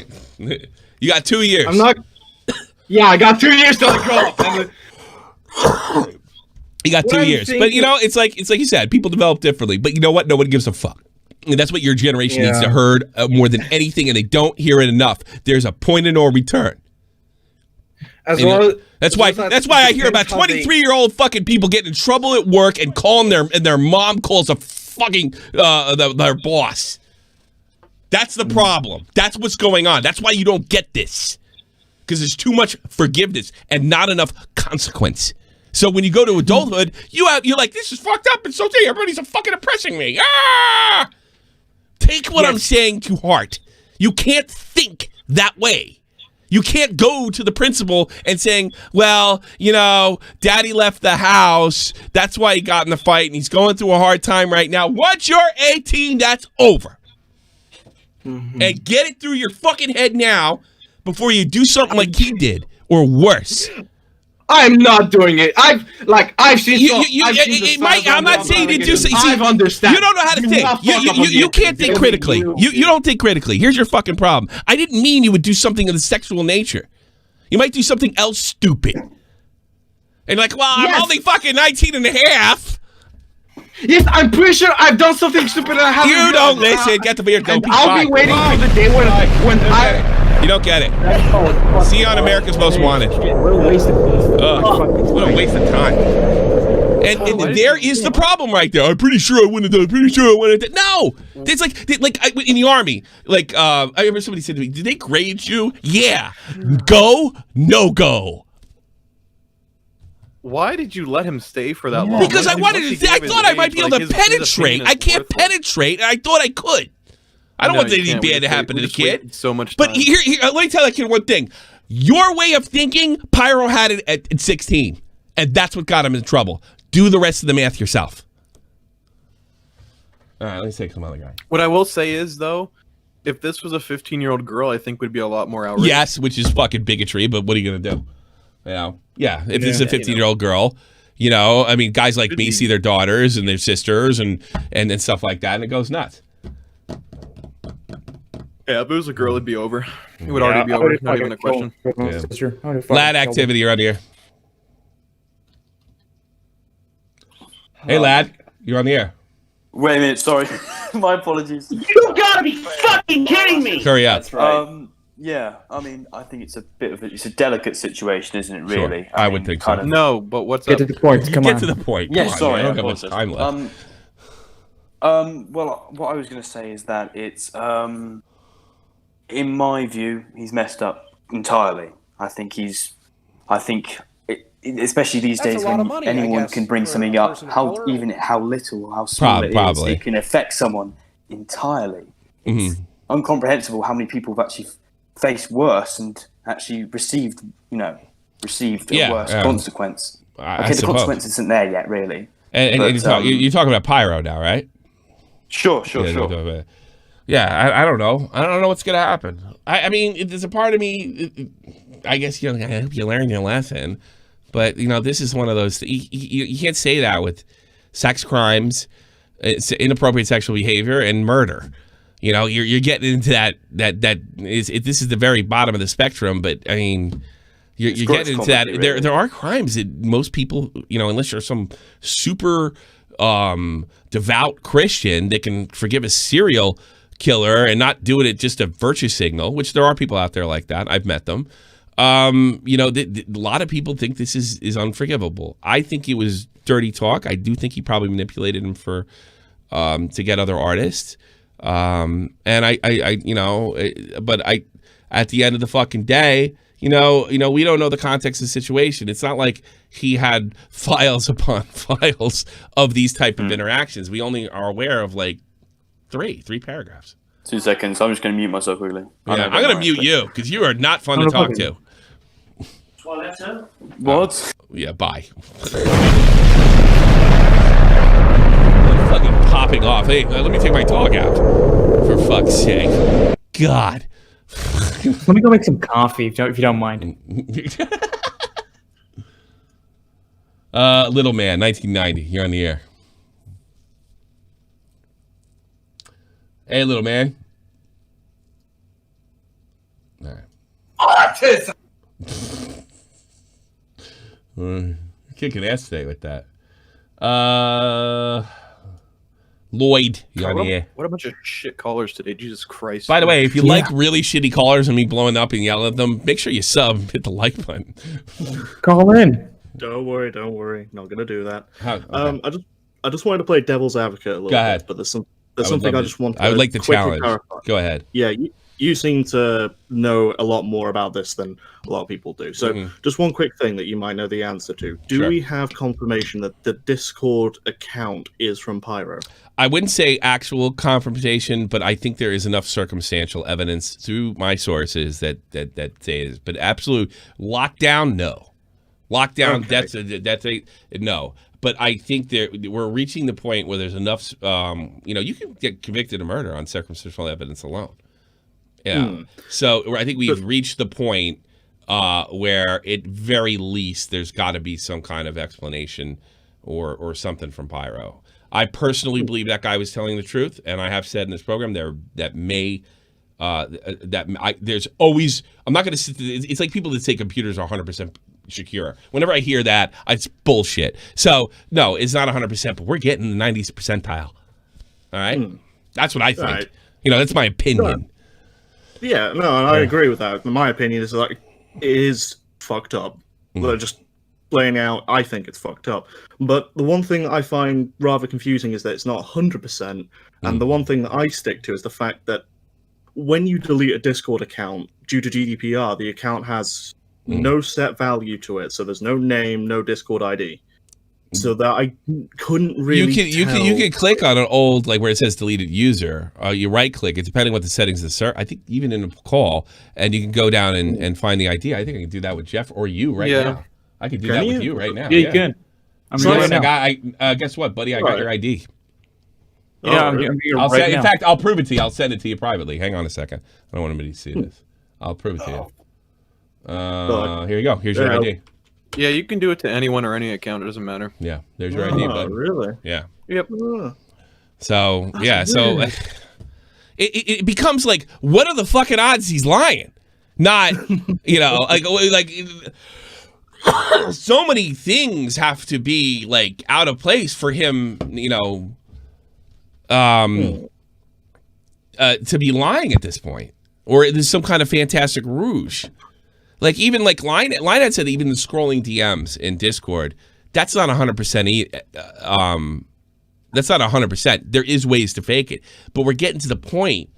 you got 2 years. I'm not. Yeah, I got 2 years to grow up. You got 2 years, but you know, it's like you said, people develop differently. But you know what? Nobody gives a fuck. And that's what your generation needs to heard more than anything, and they don't hear it enough. There's a point of no return. That's why I hear about 23-year-old fucking people getting in trouble at work and calling their mom calls a fucking their boss. That's the problem. That's what's going on. That's why you don't get this, because there's too much forgiveness and not enough consequence. So when you go to adulthood, you're like, this is fucked up, and so everybody's fucking oppressing me. Ah! Take what I'm saying to heart. You can't think that way. You can't go to the principal and saying, well, you know, daddy left the house. That's why he got in the fight, and he's going through a hard time right now. Once you're 18, that's over. And get it through your fucking head now before you do something like he did, or worse. I'm not doing it. I've seen. I'm not saying you do. I've understand. You don't know how to think. You can't think critically. You don't think critically. Here's your fucking problem. I didn't mean you would do something of the sexual nature. You might do something else stupid. And like, well, I'm only fucking 19 and a half. Yes, I'm pretty sure I've done something stupid. And I haven't. You don't listen. Get the beard. Don't be I'll be waiting for the day when I. You don't get it. See you on America's Most Wanted. What a waste of what a waste of time. And there is the problem right there. I'm pretty sure I wouldn't have done. Pretty sure I wouldn't have done. No, it's like in the army. Like I remember somebody said to me, "Did they grade you?" Yeah. Go, no go. Why did you let him stay for that long? Because I wanted to. I thought I might be able to penetrate. I can't penetrate, and I thought I could. I don't want anything bad to happen to the kid. So much time. But here, let me tell that kid one thing. Your way of thinking, Pyro had it at 16. And that's what got him in trouble. Do the rest of the math yourself. All right, let me take some other guy. What I will say is, though, if this was a 15-year-old girl, I think would be a lot more outrageous. Yes, which is fucking bigotry, but what are you going to do? You know, if this is a 15-year-old girl, you know, I mean, guys like me see their daughters and their sisters and stuff like that, and it goes nuts. Yeah, if it was a girl, it'd be over. It would already be over. It's not even a question. Lad activity around here. Hey, lad, you're on the air. Wait a minute, sorry. My apologies. You gotta be fucking kidding me! Hurry up. That's right. Yeah, I mean, I think it's a delicate situation, isn't it? Really, sure. I would think so. No, but what's Get to the point. Come on. Get to the point. Yeah, sorry. I don't have much time left. Well, what I was going to say is that it's in my view, he's messed up entirely. I think especially these days when anyone can bring something up, how little, how small it is, it can affect someone entirely. It's incomprehensible how many people have actually faced worse and actually received a worse consequence. The consequence isn't there yet, really. And you're talking about Pyro now, right? Sure. Yeah, I don't know. I don't know what's gonna happen. I mean, there's a part of me. I guess I hope you learn your lesson, but you know, this is one of those. You can't say that with sex crimes, inappropriate sexual behavior, and murder. You know, you're getting into this is the very bottom of the spectrum. But I mean, you're getting into that. Really. There are crimes that most people, you know, unless you're some super devout Christian that can forgive a serial killer and not doing it just a virtue signal, which there are people out there like that. I've met them. You know, a lot of people think this is unforgivable. I think it was dirty talk. I do think he probably manipulated him for to get other artists. And I you know, but at the end of the fucking day, you know, we don't know the context of the situation. It's not like he had files upon files of these type of interactions. We only are aware of like three paragraphs. 2 seconds. I'm just going to mute myself quickly. Yeah, I'm going to mute you because you are not fun to talk to. Well, that's it. What? Yeah, bye. Fucking popping off. Hey, let me take my dog out. For fuck's sake. God. Let me go make some coffee if you don't mind. Little man, 1990. You're on the air. Hey, little man. All right. Autism. Kicking ass today with that. Lloyd, you're on the air. What a bunch of shit callers today. Jesus Christ. By the way, if you like really shitty callers and me blowing up and yell at them, make sure you sub, hit the like button. Call in. Don't worry. Not gonna do that. Okay. I just wanted to play devil's advocate a little bit, but there's something I just want to I would like the challenge. Clarify. Go ahead. Yeah, you seem to know a lot more about this than a lot of people do. So just one quick thing that you might know the answer to. Do we have confirmation that the Discord account is from Pyro? I wouldn't say actual confirmation, but I think there is enough circumstantial evidence through my sources that say it is. But absolute lockdown, no. Lockdown, okay. that's a no. But I think we're reaching the point where there's enough, you can get convicted of murder on circumstantial evidence alone. Yeah. So I think we've reached the point where at very least there's got to be some kind of explanation or something from Pyro. I personally believe that guy was telling the truth, and I have said in this program there's always, I'm not going to sit, it's like people that say computers are 100% secure. Whenever I hear that, it's bullshit. So no, it's not 100%, but we're getting the 90th percentile. All right, that's what I think. Right. That's my opinion. Sure. Yeah, no, and I agree with that. In my opinion, is like it is fucked up. Just laying out, I think it's fucked up. But the one thing I find rather confusing is that it's not 100%. And the one thing that I stick to is the fact that when you delete a Discord account due to GDPR, the account has no set value to it. So there's no name, no Discord ID. So that I couldn't really you can click on an old, like where it says deleted user. You right click it, depending on what the settings of the server. I think even in a call, and you can go down and find the ID. I think I can do that with Jeff or you right now. I can do that with you right now. Yeah, you can. I'm doing it. Guess what, buddy? I got your ID. Yeah, in fact, I'll prove it to you. I'll send it to you privately. Hang on a second. I don't want anybody to see this. I'll prove it to you. Here you go. Here's your ID. Yeah, you can do it to anyone or any account. It doesn't matter. Yeah, there's your ID, bud. Really? Yeah. Yep. So, so it becomes like, what are the fucking odds he's lying? Not, like so many things have to be like out of place for him, to be lying at this point, or there's some kind of fantastic rouge. Like even like Linehead said, even the scrolling DMs in Discord, that's not 100%. That's not 100%. There is ways to fake it, but we're getting to the point,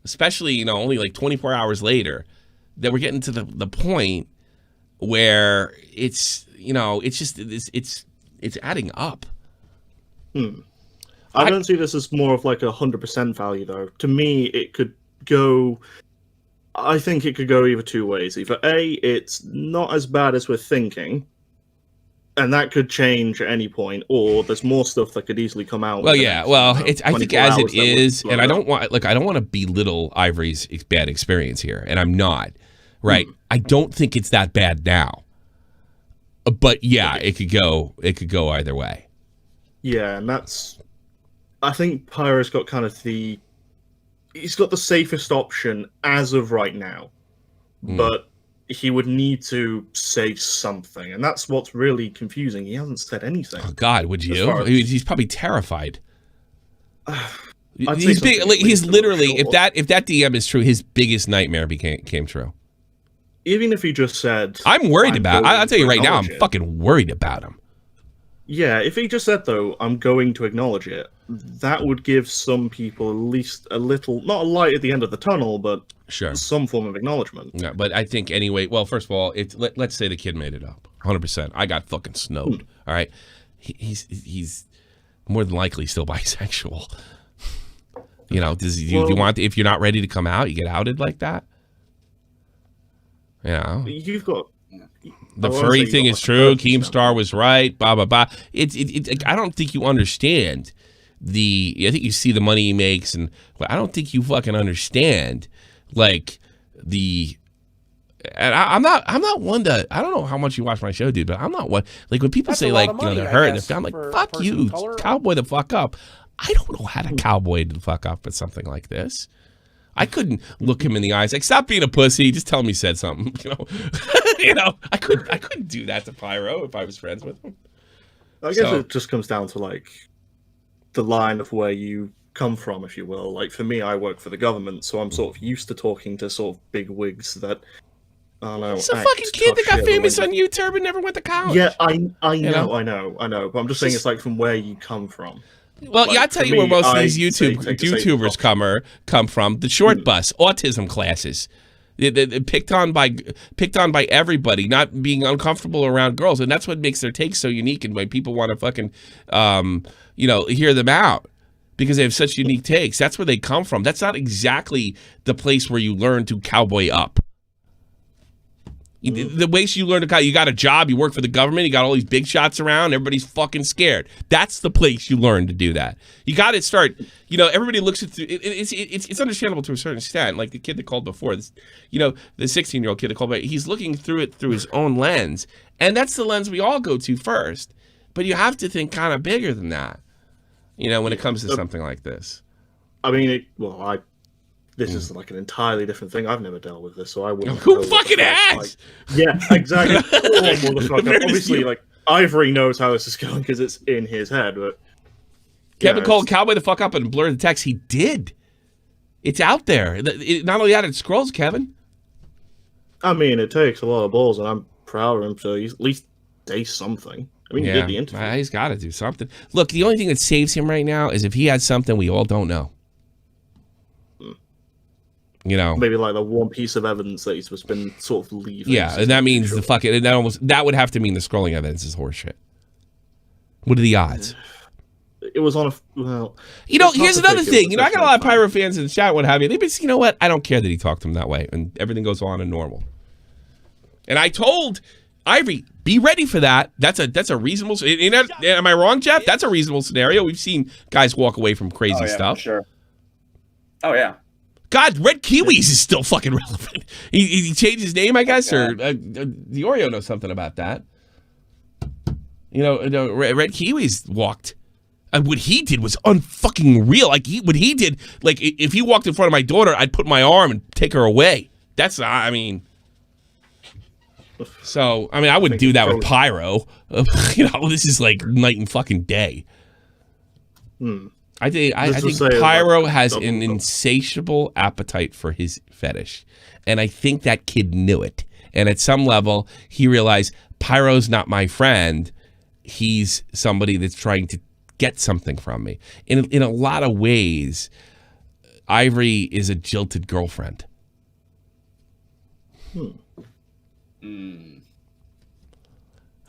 especially only like 24 hours later, that we're getting to the point where it's it's adding up. I don't see this as more of like 100% value though. To me, it could go. I think it could go either two ways. Either A, it's not as bad as we're thinking, and that could change at any point, or there's more stuff that could easily come out. Well, yeah. Well, I think as it is, and I don't want to belittle Ivory's bad experience here, and I'm not. Right? I don't think it's that bad now. But yeah, it could go either way. Yeah, and that's. I think Pyro's got kind of he's got the safest option as of right now, but he would need to say something, and that's what's really confusing. He hasn't said anything. Oh God, would you? He's probably terrified. He's literally, if that DM is true, his biggest nightmare came true. Even if he just said, "I'm worried about," I'll tell you right now, I'm fucking worried about him. Yeah, if he just said, though, I'm going to acknowledge it, that would give some people at least a little, not a light at the end of the tunnel, but some form of acknowledgement. Yeah, but I think anyway, well, first of all, let's say the kid made it up. 100%. I got fucking snowed. All right? He's more than likely still bisexual. Do you want, if you're not ready to come out, you get outed like that? You've got... The furry thing is true. Keemstar was right. Blah blah blah. I don't think you understand I think you see the money he makes, and I don't think you fucking understand like And I'm not one to. I don't know how much you watch my show, dude, but I'm not one. Like when people say like they're hurt, I'm like, fuck you, cowboy the fuck up. I don't know how to cowboy the fuck up at something like this. I couldn't look him in the eyes like, stop being a pussy. Just tell him he said something. I couldn't do that to Pyro if I was friends with him. I guess it just comes down to like the line of where you come from, if you will. Like for me, I work for the government, so I'm sort of used to talking to sort of big wigs that. It's a fucking kid that got famous on YouTube and never went to college. Yeah, I know. But I'm just saying it's like from where you come from. Well, yeah, I tell you where most of these YouTubers come from: the short bus, autism classes. They're picked on by everybody, not being uncomfortable around girls, and that's what makes their takes so unique, and why people want to fucking hear them out. Because they have such unique takes. That's where they come from. That's not exactly the place where you learn to cowboy up. The ways you learn to cowboy, you got a job, you work for the government, you got all these big shots around, everybody's fucking scared. That's the place you learn to do that. You got to start, everybody looks at it's understandable to a certain extent. Like the kid that called before, the 16-year-old kid that called, he's looking through it through his own lens. And that's the lens we all go to first. But you have to think kind of bigger than that. When it comes to something like this. I mean, this is like an entirely different thing. I've never dealt with this, so I wouldn't. Who fucking has? Yeah, exactly. Obviously, like Ivory knows how this is going because it's in his head. But Kevin called cowboy the fuck up and blurred the text. He did. It's out there. Not only that, it scrolls, Kevin. I mean, it takes a lot of balls, and I'm proud of him. So he's at least say something. I mean, he did the interview. He's got to do something. Look, the only thing that saves him right now is if he has something we all don't know. Maybe like the one piece of evidence that he's just been sort of leaving. Yeah, and that means that would have to mean the scrolling evidence is horseshit. What are the odds? It was on here's another thing. I got a lot of Pyro fans in the chat, what have you. They've been, you know what? I don't care that he talked to him that way, and everything goes on and normal. And I told Ivory, be ready for that. That's a reasonable. Am I wrong, Jeff? That's a reasonable scenario. We've seen guys walk away from crazy stuff. Sure. Oh yeah. God, Red Kiwis is still fucking relevant. He changed his name, I guess, or the Oreo knows something about that. Red Kiwis walked. And what he did was unfucking real. Like what he did, like if he walked in front of my daughter, I'd put my arm and take her away. That's, I wouldn't do that with Pyro. This is like night and fucking day. I think Pyro has an insatiable appetite for his fetish. And I think that kid knew it. And at some level, he realized Pyro's not my friend. He's somebody that's trying to get something from me. In a lot of ways, Ivory is a jilted girlfriend. Yeah,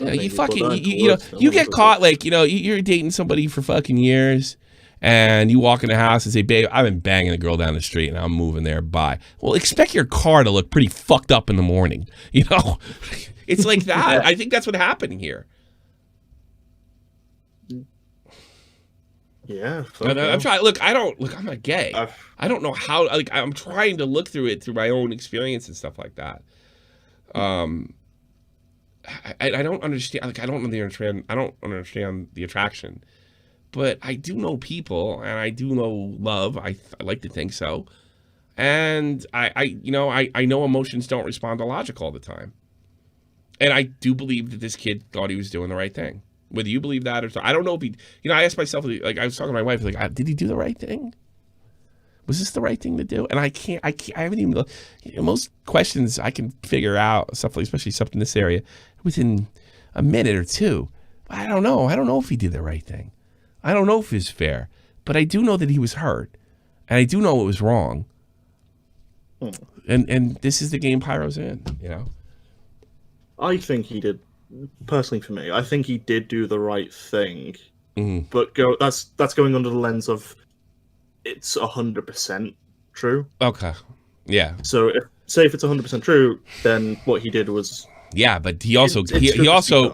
you get caught like, you're dating somebody for fucking years. And you walk in the house and say, babe, I've been banging a girl down the street and I'm moving there. Bye. Well, expect your car to look pretty fucked up in the morning. It's like that. I think that's what's happening here. Yeah. I'm trying. Look, I'm not gay. I don't know how. Like, I'm trying to look through it through my own experience and stuff like that. I don't understand. Like, I don't understand the attraction. But I do know people, and I do know love. I like to think so, and I know emotions don't respond to logic all the time, and I do believe that this kid thought he was doing the right thing. Whether you believe that or not, I don't know if he. I asked myself, like I was talking to my wife, like, did he do the right thing? Was this the right thing to do? And I haven't even. Most questions I can figure out, stuff like, especially stuff in this area, within a minute or two. But I don't know. I don't know if he did the right thing. I don't know if it's fair, but I do know that he was hurt, and I do know it was wrong. And this is the game Pyro's in, I think he did, personally for me, I think he did do the right thing, but that's going under the lens of it's 100% true. Okay, yeah. So if it's 100% true, then what he did was... Yeah, but he also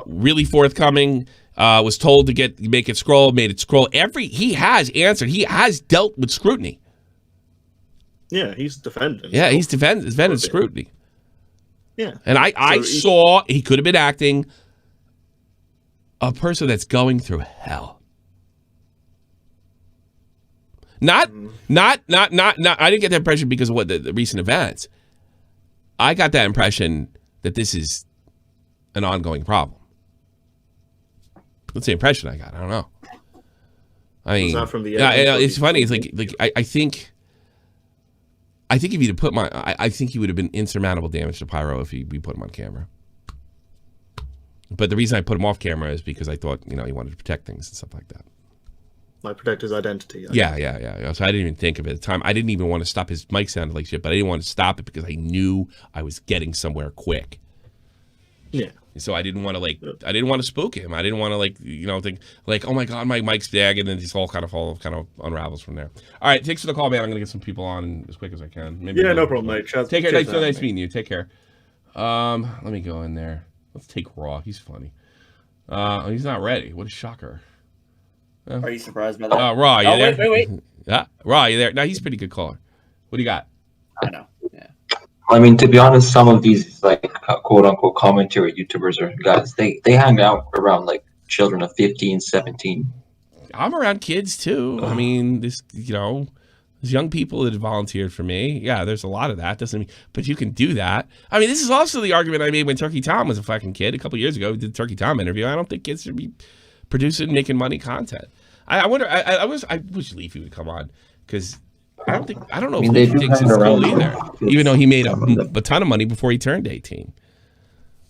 really forthcoming. Was told to make it scroll, made it scroll. He has answered. He has dealt with scrutiny. Yeah, he's defending. Yeah, he's defending scrutiny. Yeah. And I saw he could have been acting a person that's going through hell. Not I didn't get that impression because of what the recent events. I got that impression that this is an ongoing problem. That's the impression I got. I don't know. I mean, it's funny. It's like I think if you'd put I think he would have been insurmountable damage to Pyro if we put him on camera. But the reason I put him off camera is because I thought, he wanted to protect things and stuff like that. Like protect his identity. Yeah. So I didn't even think of it at the time. I didn't even want to stop. His mic sounded like shit, but I didn't want to stop it because I knew I was getting somewhere quick. Yeah. So I didn't want to spook him. I didn't want to think like, oh my God, my mic's bag, and then this all kind of unravels from there. All right, thanks for the call, man. I'm gonna get some people on as quick as I can. Maybe no problem, mate. Take care. Nice meeting you. Take care. Let me go in there. Let's take Raw. He's funny. He's not ready. What a shocker. Are you surprised by that? Raw, you there? Wait. Yeah, Raw, you there? No, he's a pretty good caller. What do you got? I know. Yeah. I mean, to be honest, some of these quote unquote commentary YouTubers or guys, they hang out around children of 15, 17. I'm around kids too. I mean, there's young people that volunteered for me. Yeah, there's a lot of that. Doesn't mean, but you can do that. I mean, this is also the argument I made when Turkey Tom was a fucking kid a couple years ago. We did the Turkey Tom interview. I don't think kids should be producing, making money content. I wonder. I wish Leafy would come on because I don't know if Leafy thinks it's cool either. Even though he made a ton of money before he turned 18.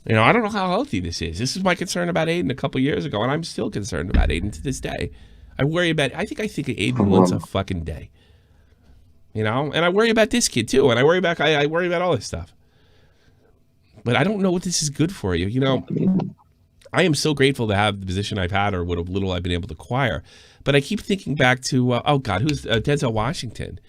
I don't know how healthy this is. This is my concern about Aiden a couple years ago, and I'm still concerned about Aiden to this day. I worry about. I think of Aiden once a fucking day. And I worry about this kid too, and I worry about all this stuff. But I don't know what this is good for you. I am so grateful to have the position I've had or what little I've been able to acquire. But I keep thinking back to, who's Denzel Washington,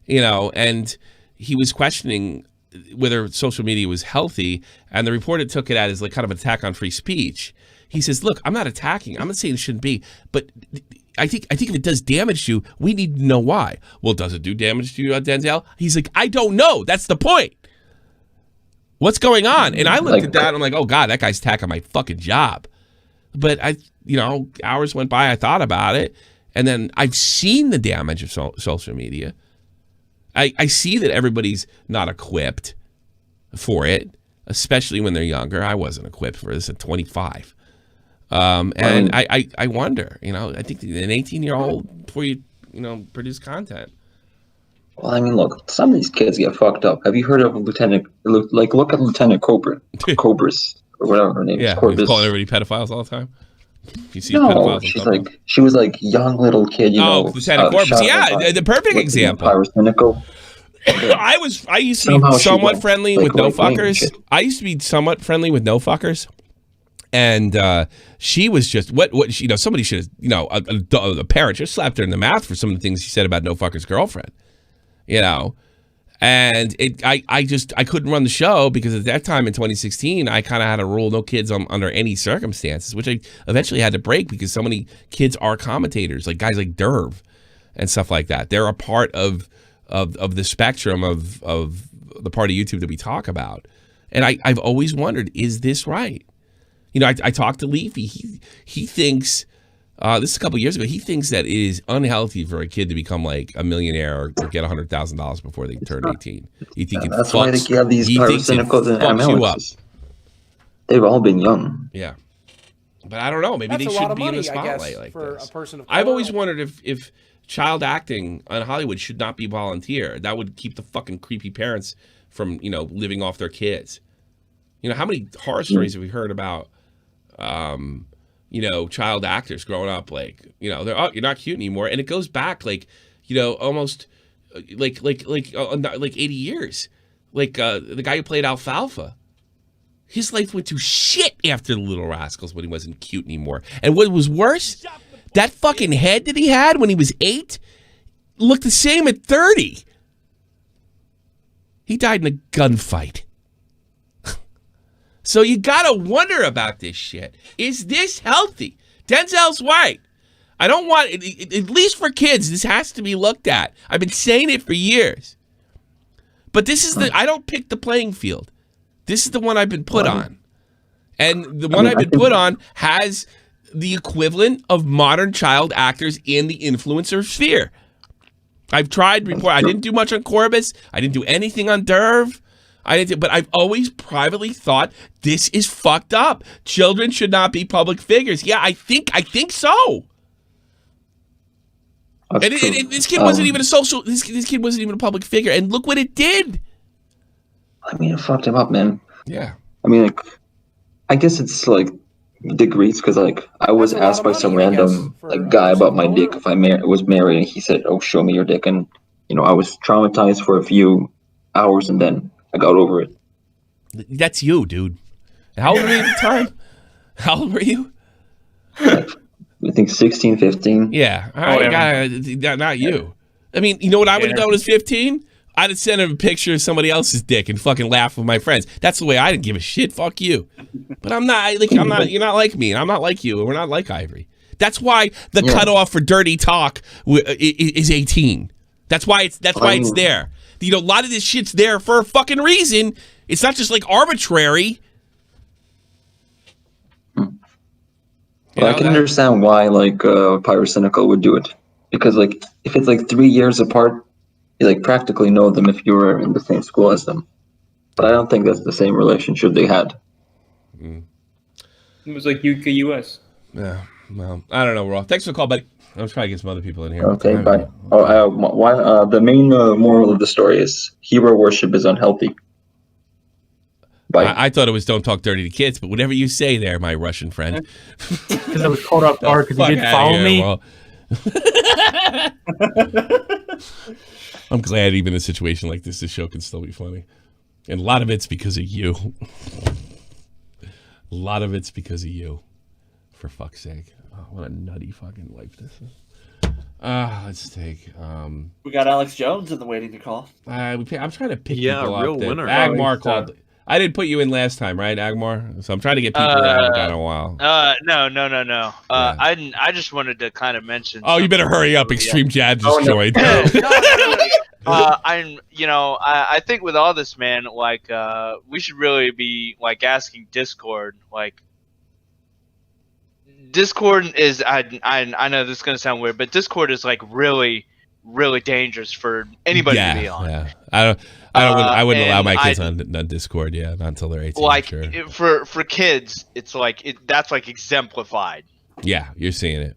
and he was questioning whether social media was healthy, and the reporter took it as kind of an attack on free speech. He says, look, I'm not attacking. I'm not saying it shouldn't be, but I think if it does damage to you, we need to know why. Well, does it do damage to you, Denzel? He's like, I don't know. That's the point. What's going on? And I looked at that and I'm like, oh God, that guy's attacking my fucking job. But hours went by, I thought about it, and then I've seen the damage of social media. I see that everybody's not equipped for it, especially when they're younger. I wasn't equipped for this at 25. And I wonder, I think an 18-year-old before you produce content. Well, I mean, look, some of these kids get fucked up. Have you heard of Lieutenant? Look at Lieutenant Cobras or whatever her name is. Yeah, he's calling everybody pedophiles all the time. You see pedophiles. She was young little kid. Lieutenant Cobras. Yeah, the perfect example. Pyrocynical. I used to be somewhat friendly with no fuckers. I used to be somewhat friendly with no fuckers. And she was just somebody should have a parent just slapped her in the mouth for some of the things she said about no fucker's girlfriend, and I couldn't run the show because at that time in 2016 I kind of had a rule no kids under any circumstances, which I eventually had to break because so many kids are commentators, like guys like Derv and stuff like that. They're a part of the spectrum of the part of YouTube that we talk about, and I've always wondered, is this right? I talked to Leafy. He thinks, this is a couple years ago, he thinks that it is unhealthy for a kid to become a millionaire or get $100,000 before they turn 18. That's why they have these Pyrocynicals and MLs. They've all been young. Yeah. But I don't know. Maybe they shouldn't be in the spotlight like this. I've always wondered if child acting on Hollywood should not be volunteer. That would keep the fucking creepy parents from, living off their kids. How many horror stories have we heard about child actors growing up they're you're not cute anymore, and it goes back almost 80 years. The guy who played Alfalfa, his life went to shit after the Little Rascals when he wasn't cute anymore. And what was worse, that fucking head that he had when he was 8 looked the same at 30. He died in a gunfight. So you gotta wonder about this shit. Is this healthy? Denzel's right. I don't want, at least for kids, this has to be looked at. I've been saying it for years. But this is I don't pick the playing field. This is the one I've been put on. And the one I've been put on has the equivalent of modern child actors in the influencer sphere. I've tried before. I didn't do much on Corbis. I didn't do anything on Derv. But I've always privately thought this is fucked up. Children should not be public figures. Yeah, I think so. And this kid wasn't even a social. This kid wasn't even a public figure. And look what it did. I mean, it fucked him up, man. Yeah. I mean, like, I guess it's like degrees, because like I was asked by some random guy about my dick if I was married, and he said, "Oh, show me your dick," and I was traumatized for a few hours, and then I got over it. That's you, dude. How old were you at the time? How old were you? Like, I think 16, 15. Yeah. Not you. I mean, you know what I would have done when I was 15? I'd have sent him a picture of somebody else's dick and fucking laugh with my friends. That's the way I didn't give a shit. Fuck you. But I'm not. You're not like me, and I'm not like you, and we're not like Ivory. That's why the cutoff for dirty talk is 18. That's why it's there. A lot of this shit's there for a fucking reason. It's not just like arbitrary. Well, I can understand why Pyrocynical would do it, because like if it's like 3 years apart, you like practically know them if you were in the same school as them. But I don't think that's the same relationship they had. It was like UK US. Yeah, well, I don't know, Raw. Thanks for the call, buddy. I'm trying to get some other people in here. Okay, bye. The main moral of the story is hero worship is unhealthy. Bye. I thought it was don't talk dirty to kids, but whatever you say there, my Russian friend. Because I was caught off guard because you didn't follow me. Well. I'm glad even in a situation like this show can still be funny. And a lot of it's because of you. A lot of it's because of you. For fuck's sake. Oh, what a nutty fucking life this is. Let's take... we got Alex Jones in the waiting to call. I'm trying to pick people up. Real winner. Agmar called... I didn't put you in last time, right, Agmar? So I'm trying to get people that haven't got in a while. No. I just wanted to kind of mention. Oh, you better hurry up! Extreme Jad just joined. I think with all this, man, like, we should really be like asking Discord. Like, Discord is. I know this is gonna sound weird, but Discord is like really, really dangerous for anybody to be on. Yeah, I wouldn't allow my kids on Discord. Yeah, not until they're 18. Like sure. for kids, it's like that's like exemplified. Yeah, you're seeing it.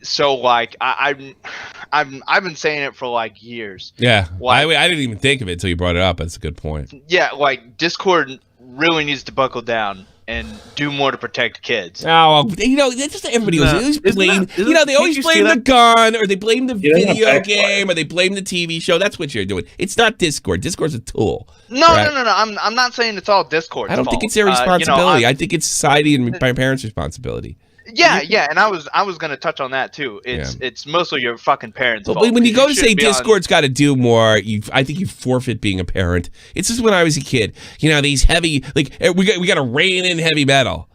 So like I've been saying it for like years. Yeah, like, I didn't even think of it until you brought it up. That's a good point. Yeah, like Discord really needs to buckle down and do more to protect kids. Oh, that's just everybody always blame. They always blame the gun, or they blame the video game, or they blame the TV show. That's what you're doing. It's not Discord. Discord's a tool. No. I'm not saying it's all Discord's I don't think it's their responsibility. I think it's society and my parents' responsibility. Yeah, and I was gonna touch on that too. It's mostly your fucking parents' fault. When you go to say Discord's got to do more, I think you forfeit being a parent. It's just when I was a kid. These heavy, like we got to rein in heavy metal.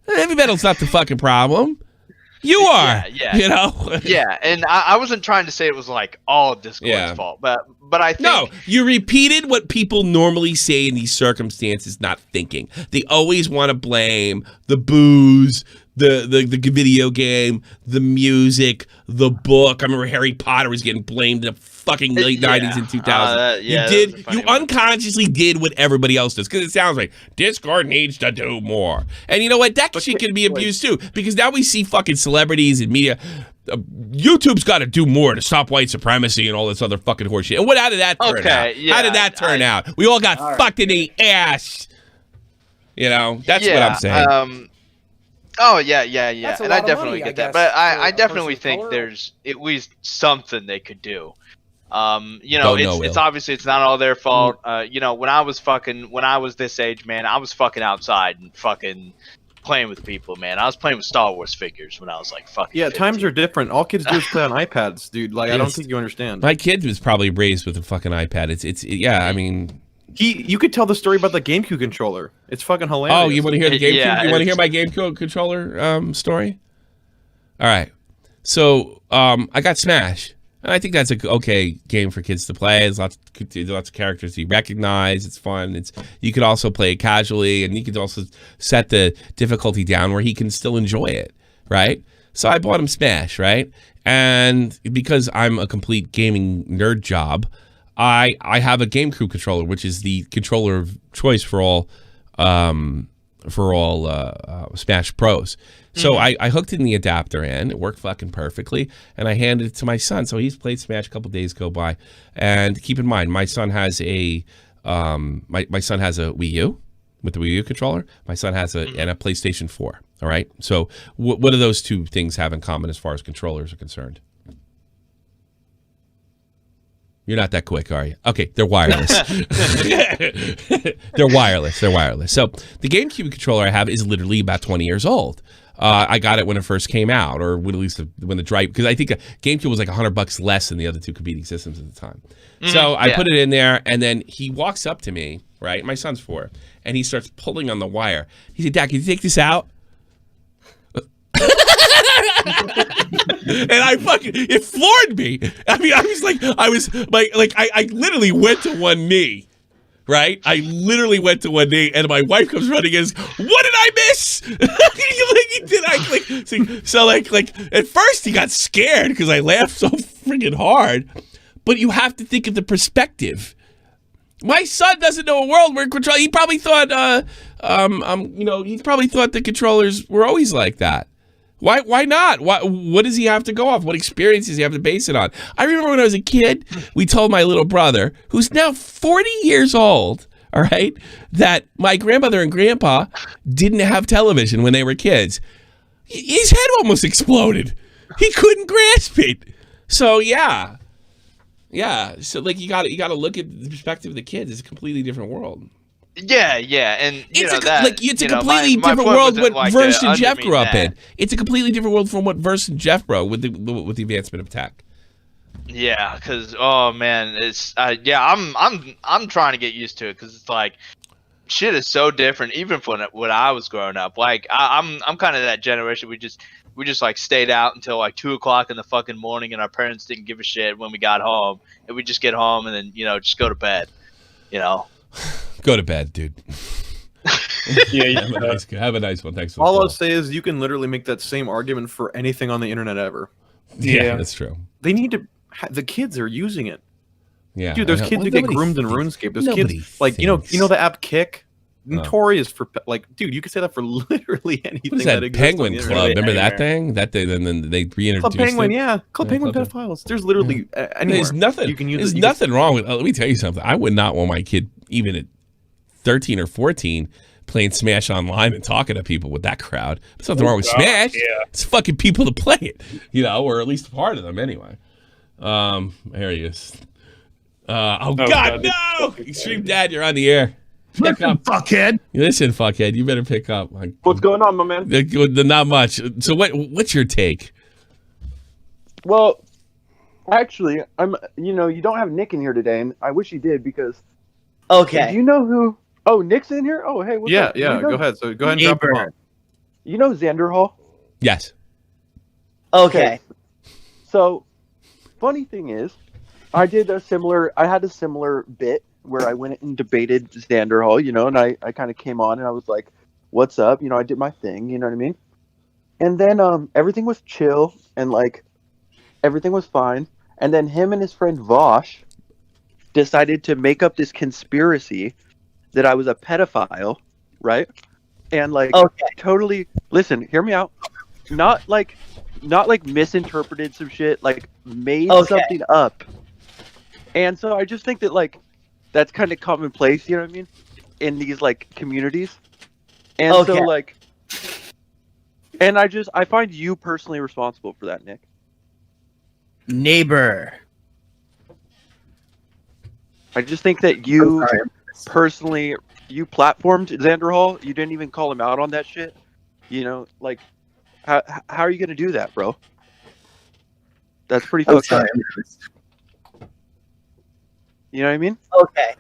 Heavy metal's not the fucking problem. You are. Yeah. Yeah, and I wasn't trying to say it was like all Discord's fault, but I think no, you repeated what people normally say in these circumstances, not thinking. They always want to blame the booze, the video game, the music, the book. I remember Harry Potter was getting blamed in the fucking late 90s and 2000s. You unconsciously did what everybody else does, because it sounds like Discord needs to do more. And you know what? That shit can be abused too, because now we see fucking celebrities and media. YouTube's got to do more to stop white supremacy and all this other fucking horseshit. And how did that turn out? How did that turn out? We all got fucked in the ass. That's what I'm saying. Oh yeah, and I definitely get that, but I definitely think there's at least something they could do. It's obviously it's not all their fault. When I was this age, man, I was fucking outside and fucking playing with people, man. I was playing with Star Wars figures when I was like fucking 15. Times are different. All kids do is play on iPads, dude. Like, I don't think you understand. My kid was probably raised with a fucking iPad. I mean, you could tell the story about the GameCube controller. It's fucking hilarious. Oh, you want to hear the GameCube? You want to hear my GameCube controller story? All right. So I got Smash. And I think that's a okay game for kids to play. There's lots of characters you recognize. It's fun. You could also play it casually, and you could also set the difficulty down where he can still enjoy it, right? So I bought him Smash, right? And because I'm a complete gaming nerd job, I have a Game Crew controller, which is the controller of choice for all Smash Pros. So I hooked in the adapter in. It worked fucking perfectly, and I handed it to my son. So he's played Smash a couple days go by, and keep in mind, my son has a my son has a Wii U with the Wii U controller. My son has and a PlayStation 4. All right. So what do those two things have in common as far as controllers are concerned? You're not that quick, are you? Okay, they're wireless. They're wireless. They're wireless. So the GameCube controller I have is literally about 20 years old. I got it when it first came out, or when, at least when the drive, because I think GameCube was like $100 less than the other two competing systems at the time. So I put it in there, and then he walks up to me, right? My son's 4, and he starts pulling on the wire. He said, "Dad, can you take this out?" And it floored me. I mean, I literally went to one knee, right? I literally went to one knee, and my wife comes running and says, "What did I miss?" So at first he got scared because I laughed so freaking hard, but you have to think of the perspective. My son doesn't know a world where control. He probably thought, he probably thought the controllers were always like that. Why not? What does he have to go off? What experience does he have to base it on? I remember when I was a kid, we told my little brother, who's now 40 years old, all right, that my grandmother and grandpa didn't have television when they were kids. His head almost exploded. He couldn't grasp it. So yeah. So like you got to look at the perspective of the kids. It's a completely different world. Yeah, and it's a completely different world what Verse and Jeff grew up in. It's a completely different world from what Verse and Jeff grew with the advancement of tech. Yeah, because oh man, it's I'm trying to get used to it because it's like shit is so different even from when I was growing up. Like I'm kind of that generation. We just like stayed out until like 2 o'clock in the fucking morning, and our parents didn't give a shit when we got home, and we just get home and then just go to bed, Go to bed, dude. Yeah, have a nice one. Thanks for all I'll say is you can literally make that same argument for anything on the internet ever. Yeah, that's true. They need to. The kids are using it. Yeah, dude. There's kids who get groomed in RuneScape. There's kids like you know the app Kick. Notorious for dude. You could say that for literally anything. What is that Penguin Club? Remember that thing? Then they reintroduced Club Penguin. it. Yeah, Club Penguin pedophiles. There's literally there's nothing. You can use. There's nothing wrong with. Let me tell you something. I would not want my kid even at 13 or 14 playing Smash online and talking to people with that crowd. There's nothing wrong with Smash. Yeah. It's fucking people to play it, or at least a part of them anyway. There he is. God, no! Extreme Dad, you're on the air. Listen, fuckhead. Listen, fuckhead. You better pick up. What's going on, my man? Not much. So what's your take? Well, actually, you don't have Nick in here today, and I wish you did because. Okay. Do you know who? Oh, Nick's in here. Oh, hey. What's up? Yeah. Go ahead. So go ahead and drop him on. You know Xander Hall? Yes. Okay. So, funny thing is, I had a similar bit where I went and debated Xander Hall, and I kind of came on and I was like, "What's up?" I did my thing. You know what I mean? And then everything was chill and like everything was fine. And then him and his friend Vosh decided to make up this conspiracy that I was a pedophile, right? And like totally listen, hear me out. Not like misinterpreted some shit, like made something up. And so I just think that like that's kind of commonplace, you know what I mean? In these like communities. And so like and I find you personally responsible for that, Nick. Neighbor. I just think that you personally, you platformed Xander Hall. You didn't even call him out on that shit. Like, how are you going to do that, bro? That's pretty fucked up. You know what I mean? Okay.